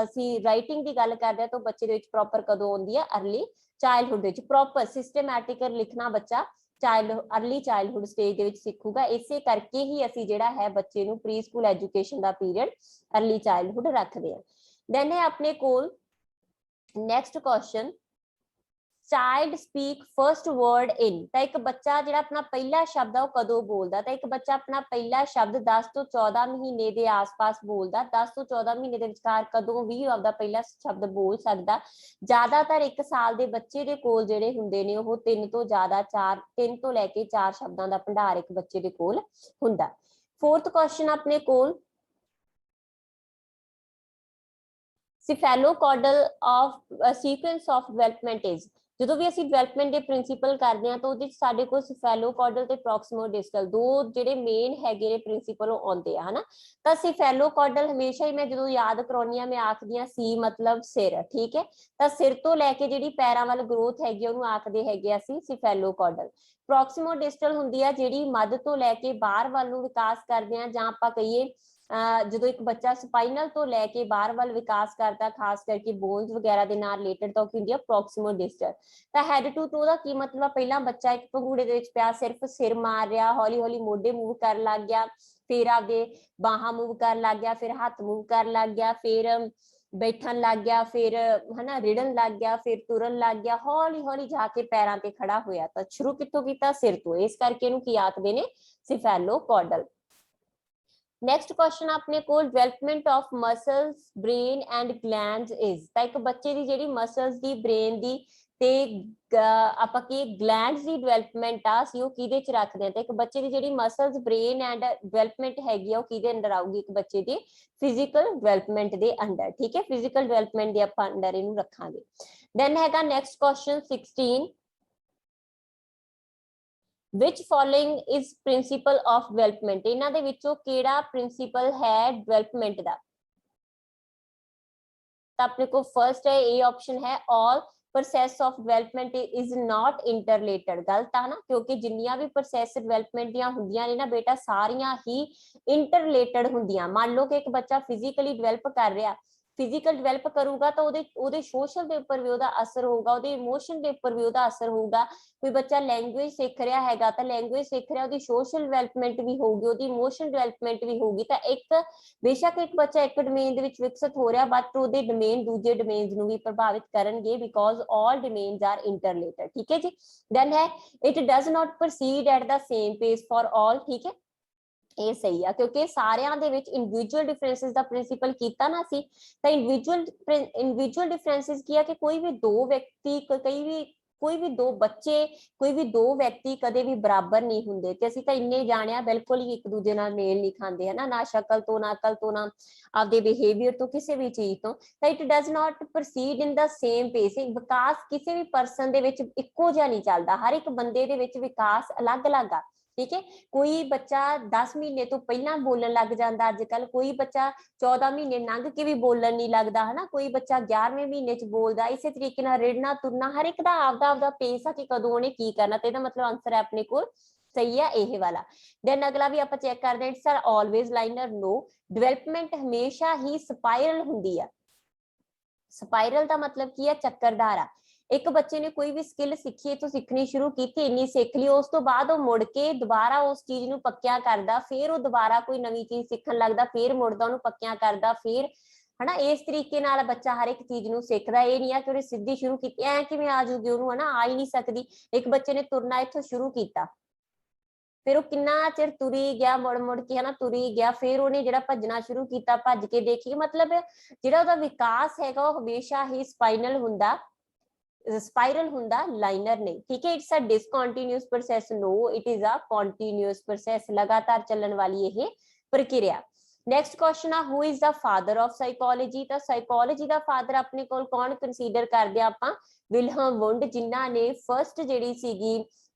ਅਸੀਂ ਰਾਈਟਿੰਗ ਦੀ ਗੱਲ ਕਰਦੇ ਆ ਤਾਂ ਬੱਚੇ ਦੇ ਵਿੱਚ ਪ੍ਰੋਪਰ ਕਦੋਂ ਆਉਂਦੀ ਆ? ਅਰਲੀ ਚਾਈਲਡਹੁੱਡ ਵਿੱਚ। ਪ੍ਰੋਪਰ ਸਿਸਟਮੈਟਿਕ ਲਿਖਣਾ ਬੱਚਾ ਅਰਲੀ ਚਾਈਲਡਹੁੱਡ ਸਟੇਜ ਦੇ ਵਿੱਚ ਸਿੱਖੂਗਾ। ਇਸੇ ਕਰਕੇ ਹੀ ਅਸੀਂ ਜਿਹੜਾ ਹੈ ਬੱਚੇ ਨੂੰ ਪ੍ਰੀ ਸਕੂਲ ਐਜੂਕੇਸ਼ਨ ਦਾ ਪੀਰੀਅਡ ਅਰਲੀ ਚਾਈਲਡਹੁੱਡ ਰੱਖਦੇ ਆ। ਦੈਨ ਹੈ ਆਪਣੇ ਕੋਲ next question, child speak first word in. ਤਾਂ ਇੱਕ ਬੱਚਾ ਜਿਹੜਾ ਆਪਣਾ ਪਹਿਲਾ ਸ਼ਬਦ ਆ ਉਹ ਕਦੋਂ ਬੋਲਦਾ? ਤਾਂ ਇੱਕ ਬੱਚਾ ਆਪਣਾ ਪਹਿਲਾ ਸ਼ਬਦ 10 ਤੋਂ 14 ਮਹੀਨੇ ਦੇ ਆਸ-ਪਾਸ ਬੋਲਦਾ। 10 ਤੋਂ 14 ਮਹੀਨੇ ਦੇ ਵਿਚਕਾਰ ਕਦੋਂ ਵੀ ਆਪਦਾ ਪਹਿਲਾ ਸ਼ਬਦ ਬੋਲ ਸਕਦਾ। ਜ਼ਿਆਦਾਤਰ 1 ਸਾਲ ਦੇ ਬੱਚੇ ਦੇ ਕੋਲ ਜਿਹੜੇ ਹੁੰਦੇ ਨੇ ਉਹ 3 ਤੋਂ ਲੈ ਕੇ 4 ਸ਼ਬਦਾਂ ਦਾ ਭੰਡਾਰ ਇੱਕ ਬੱਚੇ ਦੇ ਕੋਲ ਹੁੰਦਾ। 4th ਕੁਐਸਚਨ ਆਪਣੇ ਕੋਲ, cephalocaudal of sequence of development is। ਜਦੋਂ ਵੀ ਅਸੀਂ ਡਿਵੈਲਪਮੈਂਟ ਦੇ ਪ੍ਰਿੰਸੀਪਲ ਕਰਦੇ ਹਾਂ ਤਾਂ ਉਹਦੇ ਚ ਸਾਡੇ ਕੋਲ ਸਿਫੈਲੋਕੌਡਲ ਤੇ ਪ੍ਰੋਕਸੀਮੋਡਿਸਟਲ ਦੋ ਜਿਹੜੇ ਮੇਨ ਹੈਗੇ ਨੇ ਪ੍ਰਿੰਸੀਪਲ ਉਹ ਆਉਂਦੇ ਆ, ਹਨਾ। ਤਾਂ ਸਿਫੈਲੋਕੌਡਲ ਹਮੇਸ਼ਾ ਹੀ ਮੈਂ ਜਦੋਂ ਯਾਦ ਕਰਾਉਣੀ ਆ ਮੈਂ ਆਖਦੀ ਆ ਸੀ ਮਤਲਬ ਸਿਰ, ਠੀਕ ਹੈ। ਤਾਂ ਸਿਰ ਤੋਂ ਲੈ ਕੇ ਜਿਹੜੀ ਪੈਰਾਂ ਵੱਲ ਗਰੋਥ ਹੈਗੀ ਉਹਨੂੰ ਆਖਦੇ ਹੈਗੇ ਅਸੀਂ ਸਿਫੈਲੋਕੌਡਲ। ਪ੍ਰੋਕਸੀਮੋਡਿਸਟਲ ਹੁੰਦੀ ਆ ਜਿਹੜੀ ਮੱਧ ਤੋਂ ਲੈ ਕੇ ਬਾਹਰ ਵੱਲ ਨੂੰ ਵਿਕਾਸ ਕਰਦੇ ਆ, ਜਾਂ ਆਪਾਂ ਕਹੀਏ ਜਦੋਂ ਇੱਕ ਬੱਚਾ ਸਪਾਈਨਲ ਤੋਂ ਲੈ ਕੇ ਬਾਹਰ ਵੱਲ ਵਿਕਾਸ ਕਰਦਾ, ਖਾਸ ਕਰਕੇ ਬੋਨਸ ਵਗੈਰਾ ਦੇ ਨਾਲ ਰਿਲੇਟਡ ਤਾਂ ਉਹ ਕੀ ਹੁੰਦੀ ਆ? ਪ੍ਰੋਕਸੀਮੋਡਿਸਟਲ। ਤਾਂ ਹੈਡ ਟੂ ਟੂ ਦਾ ਕੀ ਮਤਲਬ? ਪਹਿਲਾਂ ਬੱਚਾ ਇੱਕ ਪੰਘੂੜੇ ਦੇ ਵਿੱਚ ਪਿਆ, ਸਿਰਫ ਸਿਰ ਮਾਰ ਰਿਹਾ, ਹੌਲੀ ਹੌਲੀ ਮੋਢੇ ਮੂਵ ਕਰਨ ਲੱਗ ਗਿਆ, ਫਿਰ ਆਪਦੇ ਬਾਹਾਂ ਮੂਵ ਕਰਨ ਲੱਗ ਗਿਆ, ਫਿਰ ਹੱਥ ਮੂਵ ਕਰਨ ਲੱਗ ਗਿਆ, ਫਿਰ बैठन लग गया, फिर है ना रिड़न लग गया, फिर तुरन लग गया, हौली हौली जाके पैरों ते खड़ा होया। तो शुरू कितों कीता? सिर तो। इस करके इहनूं की आखदे ने? सिफेलोपॉडल। नेक्स्ट क्वेश्चन अपने को, development of muscles brain and glands is. ਤਾਂ ਇੱਕ ਬੱਚੇ ਦੀ ਜਿਹੜੀ ਮਸਲਸ ਦੀ, ਬ੍ਰੇਨ ਦੀ ਤੇ ਆਪਾਂ ਕੀ ਗਲੈਂਡਸ ਦੀ ਡਿਵੈਲਪਮੈਂਟ ਆ ਸੀ ਉਹ ਕਿਹਦੇ ਚ ਰੱਖਦੇ ਆ? ਤੇ ਇੱਕ ਬੱਚੇ ਦੀ ਜਿਹੜੀ ਮਸਲਸ ਬ੍ਰੇਨ ਐਂਡ ਡਿਵੈਲਪਮੈਂਟ ਹੈਗੀ ਆ ਉਹ ਕਿਹਦੇ ਅੰਡਰ ਆਊਗੀ? ਇੱਕ ਬੱਚੇ ਦੀ ਫਿਜ਼ੀਕਲ ਡਿਵੈਲਪਮੈਂਟ ਦੇ ਅੰਡਰ। ਠੀਕ ਹੈ, ਫਿਜ਼ੀਕਲ ਡਿਵੈਲਪਮੈਂਟ ਦੇ ਆਪਾਂ ਅੰਡਰ ਇਹਨੂੰ ਰੱਖਾਂਗੇ। ਦੈਨ ਹੈਗਾ next question 16, which following is principle of development। ਇਹਨਾਂ ਦੇ ਵਿੱਚੋਂ ਕਿਹੜਾ ਪ੍ਰਿੰਸੀਪਲ ਹੈ ਡਿਵੈਲਪਮੈਂਟ ਦਾ? ਤਾਂ ਆਪਣੇ ਕੋਲ ਫਰਸਟ ਹੈ, ਇਹ ਆਪਸ਼ਨ ਹੈ, all process of development is not interrelated। ਗਲਤ ਆ ਨਾ, ਕਿਉਂਕਿ ਜਿੰਨੀਆਂ ਵੀ ਪ੍ਰੋਸੈਸ ਡਿਵੈਲਪਮੈਂਟ ਦੀਆਂ ਹੁੰਦੀਆਂ ਨੇ ਨਾ ਬੇਟਾ, ਸਾਰੀਆਂ ਹੀ ਇੰਟਰਰਿਲੇਟਡ ਹੁੰਦੀਆਂ। ਮੰਨ ਲਓ ਕਿ ਇੱਕ ਬੱਚਾ ਫਿਜ਼ੀਕਲੀ ਡਿਵੈਲਪ ਕਰ ਰਿਹਾ, ਫਿਜ਼ੀਕਲ ਡਿਵੈਲਪ ਕਰੂਗਾ ਤਾਂ ਉਹਦੇ ਸੋਸ਼ਲ ਦੇ ਉੱਪਰ ਵੀ ਉਹਦਾ ਅਸਰ ਹੋਊਗਾ, ਉਹਦੇ ਇਮੋਸ਼ਨ ਦੇ ਉੱਪਰ ਵੀ ਉਹਦਾ ਅਸਰ ਹੋਊਗਾ। ਕੋਈ ਬੱਚਾ ਲੈਂਗੁਏਜ ਸਿੱਖ ਰਿਹਾ ਹੈਗਾ ਤਾਂ ਲੈਂਗੁਏਜ ਸਿੱਖ ਰਿਹਾ, ਉਹਦੀ ਸੋਸ਼ਲ ਡਿਵੈਲਪਮੈਂਟ ਵੀ ਹੋਊਗੀ, ਉਹਦੀ ਇਮੋਸ਼ਨ ਡਿਵੈਲਪਮੈਂਟ ਵੀ ਹੋਊਗੀ। ਤਾਂ ਇੱਕ ਬੇਸ਼ੱਕ ਇੱਕ ਬੱਚਾ ਇੱਕ ਡੋਮੇਨ ਦੇ ਵਿੱਚ ਵਿਕਸਿਤ ਹੋ ਰਿਹਾ, ਬਟ ਉਹਦੇ ਡੋਮੇਨ ਦੂਜੇ ਡੋਮੇਨਸ ਨੂੰ ਵੀ ਪ੍ਰਭਾਵਿਤ ਕਰਨਗੇ, ਬਿਕੋਜ਼ ਆਲ ਡੋਮੇਨਸ ਆਰ ਇੰਟਰਰਿਲੇਟਡ। ਠੀਕ ਹੈ ਜੀ। ਦੈਨ ਹੈ, it does not proceed at the same ਪੇਸ ਫॉर ऑल। ਠੀਕ ਹੈ, ਇਹ ਸਹੀ ਆ, ਕਿਉਂਕਿ ਸਾਰਿਆਂ ਦੇ ਵਿੱਚ ਇੰਡੀਵਿਜੂਅਲ ਡਿਫਰੈਂਸਿਸ ਦਾ ਪ੍ਰਿੰਸੀਪਲ ਕੀਤਾ ਨਾ ਸੀ। ਤਾਂ ਇੰਡੀਵਿਜੂਅਲ ਡਿਫਰੈਂਸਿਸ ਕੀ ਆ ਕਿ ਕੋਈ ਵੀ ਦੋ ਵਿਅਕਤੀ, ਕੋਈ ਵੀ ਦੋ ਬੱਚੇ, ਕੋਈ ਵੀ ਦੋ ਵਿਅਕਤੀ ਕਦੇ ਵੀ ਬਰਾਬਰ ਨਹੀਂ ਹੁੰਦੇ। ਤੇ ਅਸੀਂ ਤਾਂ ਇੰਨੇ ਜਾਣਿਆ ਬਿਲਕੁਲ ਹੀ ਇੱਕ ਦੂਜੇ ਨਾਲ ਮੇਲ ਨਹੀਂ ਖਾਂਦੇ, ਹੈ ਨਾ ਸ਼ਕਲ ਤੋਂ, ਨਾ ਅਕਲ ਤੋਂ, ਨਾ ਆਪਦੇ ਬਿਹੇਵੀਅਰ ਤੋਂ, ਕਿਸੇ ਵੀ ਚੀਜ਼ ਤੋਂ। ਤਾਂ it does not proceed in the same ਪੇਸ। ਵਿਕਾਸ ਕਿਸੇ ਵੀ ਪਰਸਨ ਦੇ ਵਿੱਚ ਇੱਕੋ ਜਿਹਾ ਨਹੀਂ ਚੱਲਦਾ, ਹਰ ਇੱਕ ਬੰਦੇ ਦੇ ਵਿੱਚ ਵਿਕਾਸ ਅਲੱਗ-ਅਲੱਗ ਆ। ਠੀਕ ਹੈ, ਕੋਈ ਬੱਚਾ 10 ਮਹੀਨੇ ਤੋਂ ਪਹਿਲਾਂ ਬੋਲਣ ਲੱਗ ਜਾਂਦਾ ਅੱਜ ਕੱਲ, ਕੋਈ ਬੱਚਾ 14 ਮਹੀਨੇ ਲੰਘ ਕੇ ਵੀ ਬੋਲਣ ਨਹੀਂ ਲੱਗਦਾ, ਹਨਾ ਕੋਈ ਬੱਚਾ 11ਵੇਂ ਮਹੀਨੇ ਚ ਬੋਲਦਾ। ਇਸੇ ਤਰੀਕੇ ਨਾਲ ਰਿੜਨਾ ਤੁਰਨਾ, ਹਰ ਇੱਕ ਦਾ ਆਪਦਾ ਪੇਸ ਆ ਕਿ ਕਦੋਂ ਉਹਨੇ ਕੀ ਕਰਨਾ। ਤੇ ਇਹਦਾ ਮਤਲਬ ਆਂਸਰ ਹੈ ਆਪਣੇ ਕੋਲ ਸਹੀ ਹੈ ਇਹ ਵਾਲਾ। ਦੈਨ ਅਗਲਾ ਵੀ ਆਪਾਂ ਚੈੱਕ ਕਰਦੇ ਹਾਂ, it's are always linear. No, development ਹਮੇਸ਼ਾ ਹੀ ਸਪਾਇਰਲ ਹੁੰਦੀ ਆ। ਸਪਾਇਰਲ ਦਾ ਮਤਲਬ ਕੀ ਹੈ? ਚੱਕਰਦਾਰ ਆ। ਇੱਕ ਬੱਚੇ ਨੇ ਕੋਈ ਵੀ ਸਕਿੱਲ ਸਿੱਖੀ, ਇਥੋਂ ਸਿੱਖਣੀ ਸ਼ੁਰੂ ਕੀਤੀ, ਇੰਨੀ ਸਿੱਖ ਲਈ, ਉਸ ਤੋਂ ਬਾਅਦ ਉਹ ਮੁੜ ਕੇ ਦੁਬਾਰਾ ਉਸ ਚੀਜ਼ ਨੂੰ ਪੱਕਿਆ ਕਰਦਾ, ਫਿਰ ਉਹ ਦੁਬਾਰਾ ਕੋਈ ਨਵੀਂ ਚੀਜ਼ ਸਿੱਖਣ ਲੱਗਦਾ, ਫਿਰ ਮੁੜਦਾ ਉਹਨੂੰ ਪੱਕਿਆ ਕਰਦਾ, ਫਿਰ ਹਨਾ ਇਸ ਤਰੀਕੇ ਨਾਲ ਬੱਚਾ ਹਰ ਇੱਕ ਚੀਜ਼ ਨੂੰ ਸਿੱਖਦਾ। ਇਹ ਨਹੀਂ ਆ ਕਿ ਉਹਨੇ ਸਿੱਧੀ ਸ਼ੁਰੂ ਕੀਤੀ, ਐ ਕਿਵੇਂ ਆ ਜੂਗੀ ਉਹਨੂੰ, ਹਨਾ ਆ ਹੀ ਨਹੀਂ ਸਕਦੀ। ਇੱਕ ਬੱਚੇ ਨੇ ਤੁਰਨਾ ਇੱਥੋਂ ਸ਼ੁਰੂ ਕੀਤਾ, ਫਿਰ ਉਹ ਕਿੰਨਾ ਚਿਰ ਤੁਰੀ ਗਿਆ, ਮੁੜ ਕੇ ਹਨਾ ਤੁਰੀ ਗਿਆ, ਫਿਰ ਉਹਨੇ ਜਿਹੜਾ ਭੱਜਣਾ ਸ਼ੁਰੂ ਕੀਤਾ, ਭੱਜ ਕੇ ਦੇਖੀ। ਮਤਲਬ ਜਿਹੜਾ ਉਹਦਾ ਵਿਕਾਸ ਹੈਗਾ ਉਹ ਹਮੇਸ਼ਾ ਹੀ ਸਪਾਈਨਲ ਹੁੰਦਾ, ਸਪਾइरल ਹੁੰਦਾ, ਲਾਈਨਰ ਨਹੀਂ। ਠੀਕ ਹੈ, it's a discontinuous process. No, it is a continuous process, ਲਗਾਤਾਰ ਚੱਲਣ ਵਾਲੀ ਇਹ ਪ੍ਰਕਿਰਿਆ। ਨੈਕਸਟ ਕੁਐਸਚਨ ਆ, who is the father of psychology. ਤਾਂ ਸਾਈਕੋਲੋਜੀ ਦਾ ਫਾਦਰ ਆਪਣੇ ਕੋਲ ਕੌਣ ਕੰਸੀਡਰ ਕਰਦੇ ਆ ਆਪਾਂ? ਵਿਲਹਮ ਵੁੰਡ, ਜਿਨ੍ਹਾਂ ਨੇ ਫਰਸਟ ਜਿਹੜੀ ਸੀਗੀ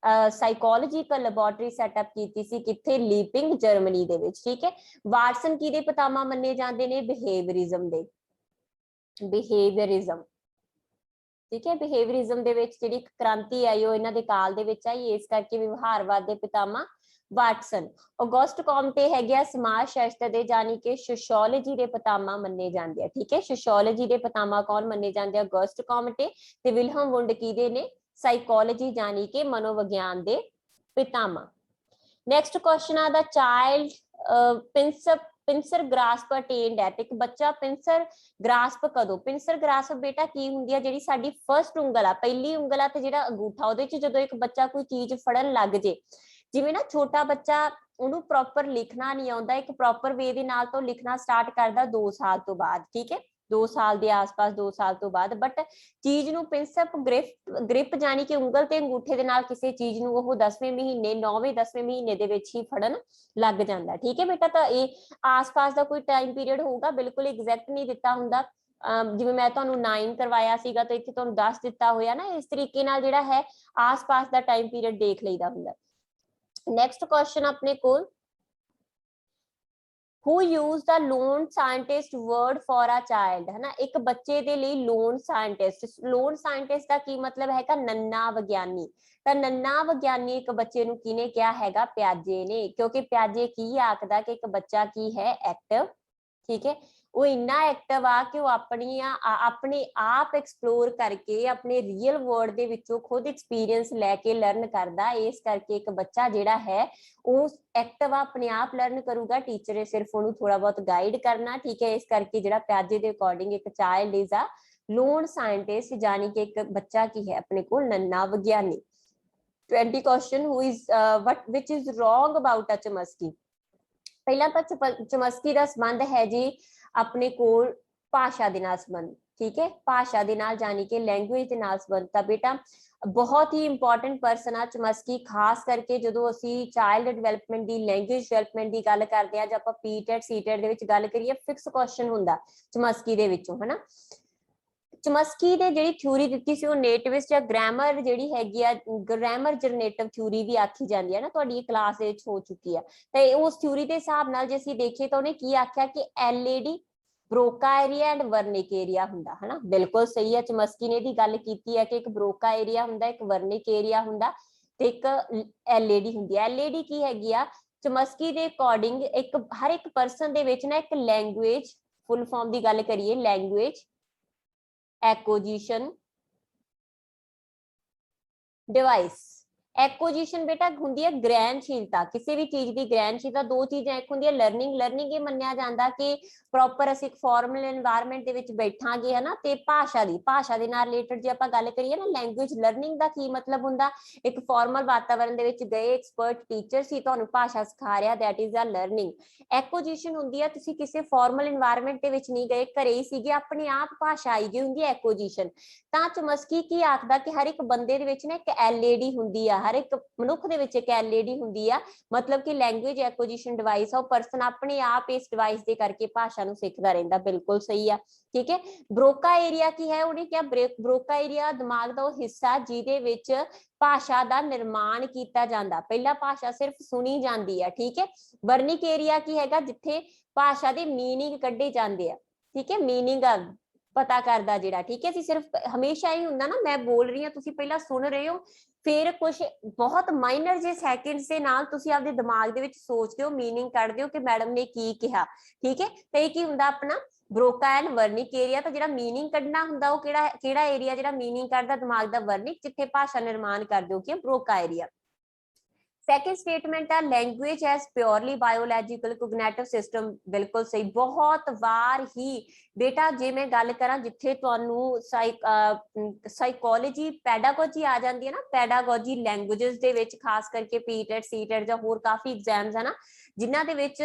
ਸਾਈਕੋਲੋਜੀਕਲ ਲੈਬੋਰੇਟਰੀ ਸੈਟਅਪ ਕੀਤੀ ਸੀ, ਕਿੱਥੇ? ਲੀਪਿੰਗ, ਜਰਮਨੀ ਦੇ ਵਿੱਚ। ਠੀਕ ਹੈ, ਵਾਟਸਨ ਕਿਹਦੇ ਪਿਤਾਮਾ ਮੰਨੇ ਜਾਂਦੇ ਨੇ? ਬਿਹੇਵੀਅਰਿਜ਼ਮ ਦੇ, ਬਿਹੇਵੀਅਰਿਜ਼ਮ। ਠੀਕ ਹੈ, ਬਿਹੇਵੀਅਰਿਜ਼ਮ ਦੇ ਵਿੱਚ ਜਿਹੜੀ ਕ੍ਰਾਂਤੀ ਆਈ ਉਹ ਇਹਨਾਂ ਦੇ ਕਾਲ ਦੇ ਵਿੱਚ ਆਈ, ਇਸ ਕਰਕੇ ਵਿਵਹਾਰਵਾਦ ਦੇ ਪਿਤਾਮਾ ਵਾਟਸਨ। ਔਗਸਟ ਕੌਮਟੇ ਹੈਗੇ ਆ ਸਮਾਜ ਸ਼ਾਸਤਰ ਦੇ, ਜਾਨੀ ਕਿ ਸੋਸ਼ੀਓਲੋਜੀ ਦੇ ਪਿਤਾਮਾ ਮੰਨੇ ਜਾਂਦੇ ਆ। ਠੀਕ ਹੈ, ਸੋਸ਼ੀਓਲੋਜੀ ਦੇ ਪਿਤਾਮਾ ਕੌਣ ਮੰਨੇ ਜਾਂਦੇ ਆ? ਔਗਸਟ ਕੌਮਟੇ। ਤੇ ਵਿਲਹਮ ਵੁੰਡ ਕਿਹਦੇ ਨੇ? ਸਾਈਕੋਲੋਜੀ ਜਾਨੀ ਕਿ ਮਨੋਵਿਗਿਆਨ ਦੇ ਪਿਤਾਮਾ। ਨੈਕਸਟ ਕੁਐਸਚਨ ਆ, ਦਾ ਚਾਈਲਡ ਪਿੰਸਰ ਗ੍ਰਾਸਪ ਅਟੇਨਡ ਐਟ। ਇੱਕ ਬੱਚਾ ਪਿੰਸਰ ਗ੍ਰਾਸਪ ਕਦੋਂ? ਪਿੰਸਰ ਗ੍ਰਾਸਪ ਬੇਟਾ ਕੀ ਹੁੰਦੀ ਆ? ਜਿਹੜੀ ਸਾਡੀ ਫਰਸਟ ਉਂਗਲ ਆ, ਪਹਿਲੀ ਉਂਗਲ ਆ ਤੇ ਜਿਹੜਾ ਅੰਗੂਠਾ, ਉਹਦੇ ਚ ਜਦੋਂ ਇੱਕ ਬੱਚਾ ਕੋਈ ਚੀਜ਼ ਫੜਨ ਲੱਗ ਜੇ, ਜਿਵੇਂ ਨਾ ਛੋਟਾ ਬੱਚਾ ਉਹਨੂੰ ਪ੍ਰੋਪਰ ਲਿਖਣਾ ਨਹੀਂ ਆਉਂਦਾ, ਇੱਕ ਪ੍ਰੋਪਰ ਵੇ ਦੇ ਨਾਲ ਤੋਂ ਲਿਖਣਾ ਸਟਾਰਟ ਕਰਦਾ 2 ਸਾਲ ਤੋਂ ਬਾਅਦ। ਠੀਕ ਹੈ, 2 ਸਾਲ ਦੇ ਆਸ-ਪਾਸ, 2 ਸਾਲ ਤੋਂ ਬਾਅਦ। ਬਟ ਚੀਜ਼ ਨੂੰ ਪਿੰਸਪ ਗ੍ਰਿਪ ਜਾਨੀ ਕਿ ਉਂਗਲ ਤੇ ਅੰਗੂਠੇ ਦੇ ਨਾਲ ਕਿਸੇ ਚੀਜ਼ ਨੂੰ ਉਹ 10ਵੇਂ ਮਹੀਨੇ, 9ਵੇਂ 10ਵੇਂ ਮਹੀਨੇ ਦੇ ਵਿੱਚ ਹੀ ਫੜਨ ਲੱਗ ਜਾਂਦਾ। ਠੀਕ ਹੈ ਬੇਟਾ, ਤਾਂ ਇਹ ਆਸ-ਪਾਸ ਦਾ ਕੋਈ ਟਾਈਮ ਪੀਰੀਅਡ ਹੋਊਗਾ, ਬਿਲਕੁਲ ਐਗਜ਼ੈਕਟ ਨਹੀਂ ਦਿੱਤਾ ਹੁੰਦਾ। ਜਿਵੇਂ ਮੈਂ ਤੁਹਾਨੂੰ 9 ਕਰਵਾਇਆ ਸੀਗਾ ਤਾਂ ਇੱਥੇ ਤੁਹਾਨੂੰ 10 ਦਿੱਤਾ ਹੋਇਆ ਨਾ, ਇਸ ਤਰੀਕੇ ਨਾਲ ਜਿਹੜਾ ਹੈ ਆਸ-ਪਾਸ ਦਾ ਟਾਈਮ ਪੀਰੀਅਡ ਦੇਖ ਲਈਦਾ ਹੁੰਦਾ। ਨੈਕਸਟ ਕੁਐਸਚਨ ਆਪਣੇ ਕੋਲ, who use the lone scientist word for a child। है ना, एक बच्चे ਦੇ ਲਈ lone scientist ਦਾ ਕੀ ਮਤਲਬ ਹੈਗਾ? ਨੰਨਾ ਵਿਗਿਆਨੀ। ਤਾਂ ਨੰਨਾ ਵਿਗਿਆਨੀ ਇੱਕ ਬੱਚੇ ਨੂੰ ਕਿਹਨੇ ਕਿਹਾ ਹੈਗਾ? ਪਿਆਜੇ ਨੇ, ਕਿਉਂਕਿ ਪਿਆਜੇ ਕੀ ਆਖਦਾ ਕਿ ਇੱਕ ਬੱਚਾ ਕੀ ਹੈ? ਐਕਟਿਵ। ਠੀਕ ਹੈ, वो इन्ना एक्टिव आ कि वो अपने आप एक्सप्लोर करके अपने रियल वर्ल्ड दे विचों खुद एक्सपीरियंस लैके लर्न करदा। इस करके एक बच्चा जिहड़ा है वो एक्टिव अपने आप लर्न करूगा, टीचर ने सिर्फ उन्होंने थोड़ा बहुत गाइड करना, ठीक है। इस करके जिहड़ा प्याजे दे अकॉर्डिंग एक child is a loan scientist, यानी कि एक बच्चा की है अपने को नन्ना विज्ञानी। 20 question who is what which is wrong about a Chomsky. पहला तो चमस्की का संबंध है जी अपने कोल भाषा दे नाल संबंध, ठीक है। भाषा दे नाल यानी कि लैंगुएज दे नाल संबंध। तां बेटा बहुत ही इंपॉर्टेंट पर्सन आ चमस्की, खास करके जो असी चाइल्ड डिवेलपमेंट की लैंगुएज डिवेलपमेंट की गल करते हैं, जो आप पीटेट सीटेट दे विच गल करिए फिक्स क्वेश्चन हुंदा चमस्की दे विचों, है ना। चमस्की ने जी थ्योरी दी सी नेटिविस्ट या ग्रामर जी है, ग्रामर जनरेटिव थ्योरी भी आखी जाती है ना, तो क्लास हो चुकी है। तो उस थ्योरी के हिसाब नाल जे असीं देखिए तो उन्हें की आख्या कि LAD Broca area and Wernicke area हुंदा, है ना। बिल्कुल सही है, चमस्की ने दी गल कीती है कि एक ब्रोका एरिया हुंदा, एक वर्निक एरिया हुंदा ते एक LAD हुंदी है। LAD की हैगी आ चमस्की दे अकॉर्डिंग एक हर एक परसन दे विच ना एक लैंगुएज, फुल फॉर्म की गल करिए लैंगुएज एक्विजिशन डिवाइस। एक्विजिशन बेटा हुंदी है ग्रहणशीलता, किसी भी चीज की ग्रहणशीलता। दो चीजें एक हुंदी है लर्निंग, लर्निंग ये मन्निया जाता कि प्रॉपर असीं एक फॉर्मल एनवायरनमेंट दे विच बैठांगे, है ना। ते भाषा दी, भाषा दे नाल रिलेटेड जे आपां गल करिए ना लैंगुएज लर्निंग दा की मतलब हुंदा, एक फॉर्मल वातावरण दे विच गए, एक्सपर्ट टीचर सी तुहानूं भाषा सिखा रिहा, that is a learning. Acquisition हुंदी है तुसीं किसी फॉर्मल एनवायरनमेंट दे विच नहीं गए, घरे ही सीगे, अपने आप भाषा आई गई, हुंदी है एक्विजिशन। तां चमस्की की आखदा कि हर एक बंदे दे विच ना एक LAD हुंदी आ, हर एक मनुख दे विच एक LAD हुंदी आ, मतलब कि लैंगुएज एक्विजिशन डिवाइस आ, पर्सन अपने आप इस डिवाइस दे करके भाषा नूं सिखदा रहिंदा। बिल्कुल सही है, ठीक है। ब्रोका एरिया की है, उन्हें क्या ब्रोका एरिया दिमाग का वो हिस्सा जिहदे विच भाषा का निर्माण किया जाता, पहला भाषा सिर्फ सुनी जाती है, ठीक है। वर्निक एरिया की हैगा जिथे भाषा के मीनिंग कढ़े जाते हैं, ठीक है, मीनिंग पता करदा जिहड़ा, ठीक है। सिर्फ हमेशा ही हुंदा ना, मैं बोल रही हूं तुसीं पहला सुन रहे हो, फिर कुछ बहुत माइनर जे सैकेंड्स दे नाल तुसीं आपदे दिमाग दे विच सोचदे हो, मीनिंग कढदे हो कि मैडम ने की कहा, ठीक है। तो ये की हुंदा अपना ब्रोका एंड वर्निक एरिया। तो जिहड़ा मीनिंग कढना हुंदा वो किहड़ा एरिया जिहड़ा मीनिंग कढदा दिमाग दा, वर्निक, जिथे भाषा निर्माण करदे हो कि ब्रोका एरिया। सेकेंड स्टेटमेंट है language as purely biological cognitive system. बिल्कुल सही, बहुत वार ही बेटा जे मैं गल करा जिथे तुहानू साइकोलॉजी पैडागोजी आ जाती है ना, पैडागोजी लैंग्वेजेस दे विच खास करके पीटेट सीटेट जां होर काफी एग्जाम्स है ना, जिन्हां दे विच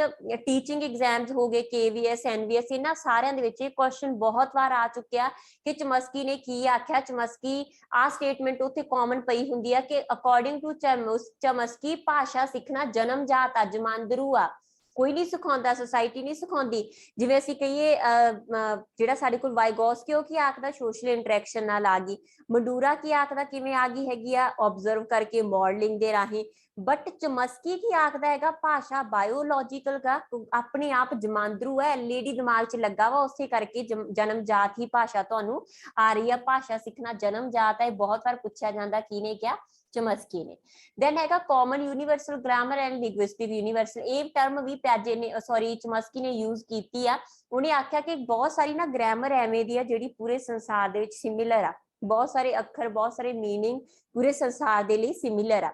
टीचिंग एग्जाम्स हो गए, KVS NVS, इन्हां सारियां दे विच क्वेश्चन बहुत बार आ चुकिया कि चमस्की ने की आख्या। चमस्की आ स्टेटमेंट उत्थे कॉमन पई हुंदी है कि अकॉर्डिंग टू चमस्की भाषा सीखना जन्मजात आ, जमांदरू आ, कोई नहीं सिखाउंदा, सोसाइटी नहीं सिखाउंदी। जिवें असीं कहिए जिहड़ा साडे कोल वाइगोस्की की आखदा सोशल इंटरैक्शन नाल आ गई, मंडूरा की आखदा किवें आ गई हैगी आ ऑब्जर्व करके मॉडलिंग दे राही। बट चमस्की की आखदा हैगा भाषा बायोलॉजिकल का अपने आप जमांदरू है, LAD दिमाग च लगा वा, उसे करके जन्मजात ही भाषा तुहानू आ रही है। भाषा सीखना जन्मजात है, बहुत बार पूछा जाता किने क्या, चमस्की ने। देन हैगा common universal grammar and linguistic universal, ये टर्म भी प्याजे ने सॉरी चमस्की ने यूज की आ। उन्हें आख्या कि बहुत सारी ना ग्रामर एवें दी आ जिहड़ी पूरे संसार दे विच सिमिलर आ, बहुत सारे अखर बहुत सारे मीनिंग पूरे संसार दे लई सिमिलर आ।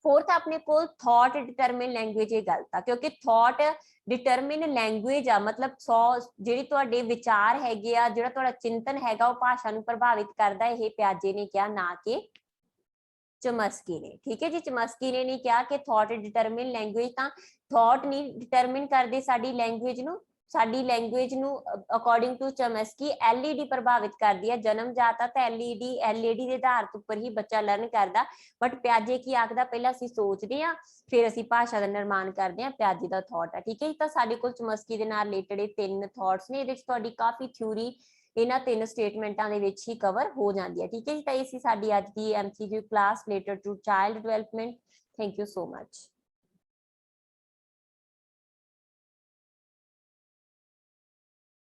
फोर्थ अपने को थॉट डिटरमिन लैंग्वेज, ये गलत आ, क्योंकि थॉट डिटरमिन लैंग्वेज आ, मतलब 100 जिहड़े तुहाडे विचार हैगे आ, जिहड़ा तुहाडा चिंतन हैगा वो भाषा नूं प्रभावित करदा, ये प्याजे ने क्या, ना कि चमस्की ने, ठीक है जी। चमस्की ने नहीं कहा कि थॉट डिटरमिन लैंग्वेज, तां थॉट नहीं डिटरमिन करदे साडी लैंग्वेज नूं, साडी लैंग्वेज नूं अकॉर्डिंग टू चमस्की LAD प्रभावित करदी है, जन्मजात है तो LAD के आधार उपर ही बच्चा लर्न करदा। बट प्याजे की आखदा पहला असीं सोचदे आ फिर असीं भाषा का निर्माण करदे आ, प्याजे का थॉट है, ठीक है। तो साडे कोल चमस्की दे नाल रिलेटेड 3 थॉट्स ने, इहदे विच तुहाडी काफी थ्योरी इन्हां 3 स्टेटमेंटां दे विच ही कवर हो जाती है, ठीक है जी। तो ये सी साडी अज दी MCQ class related to child development. Thank you so much.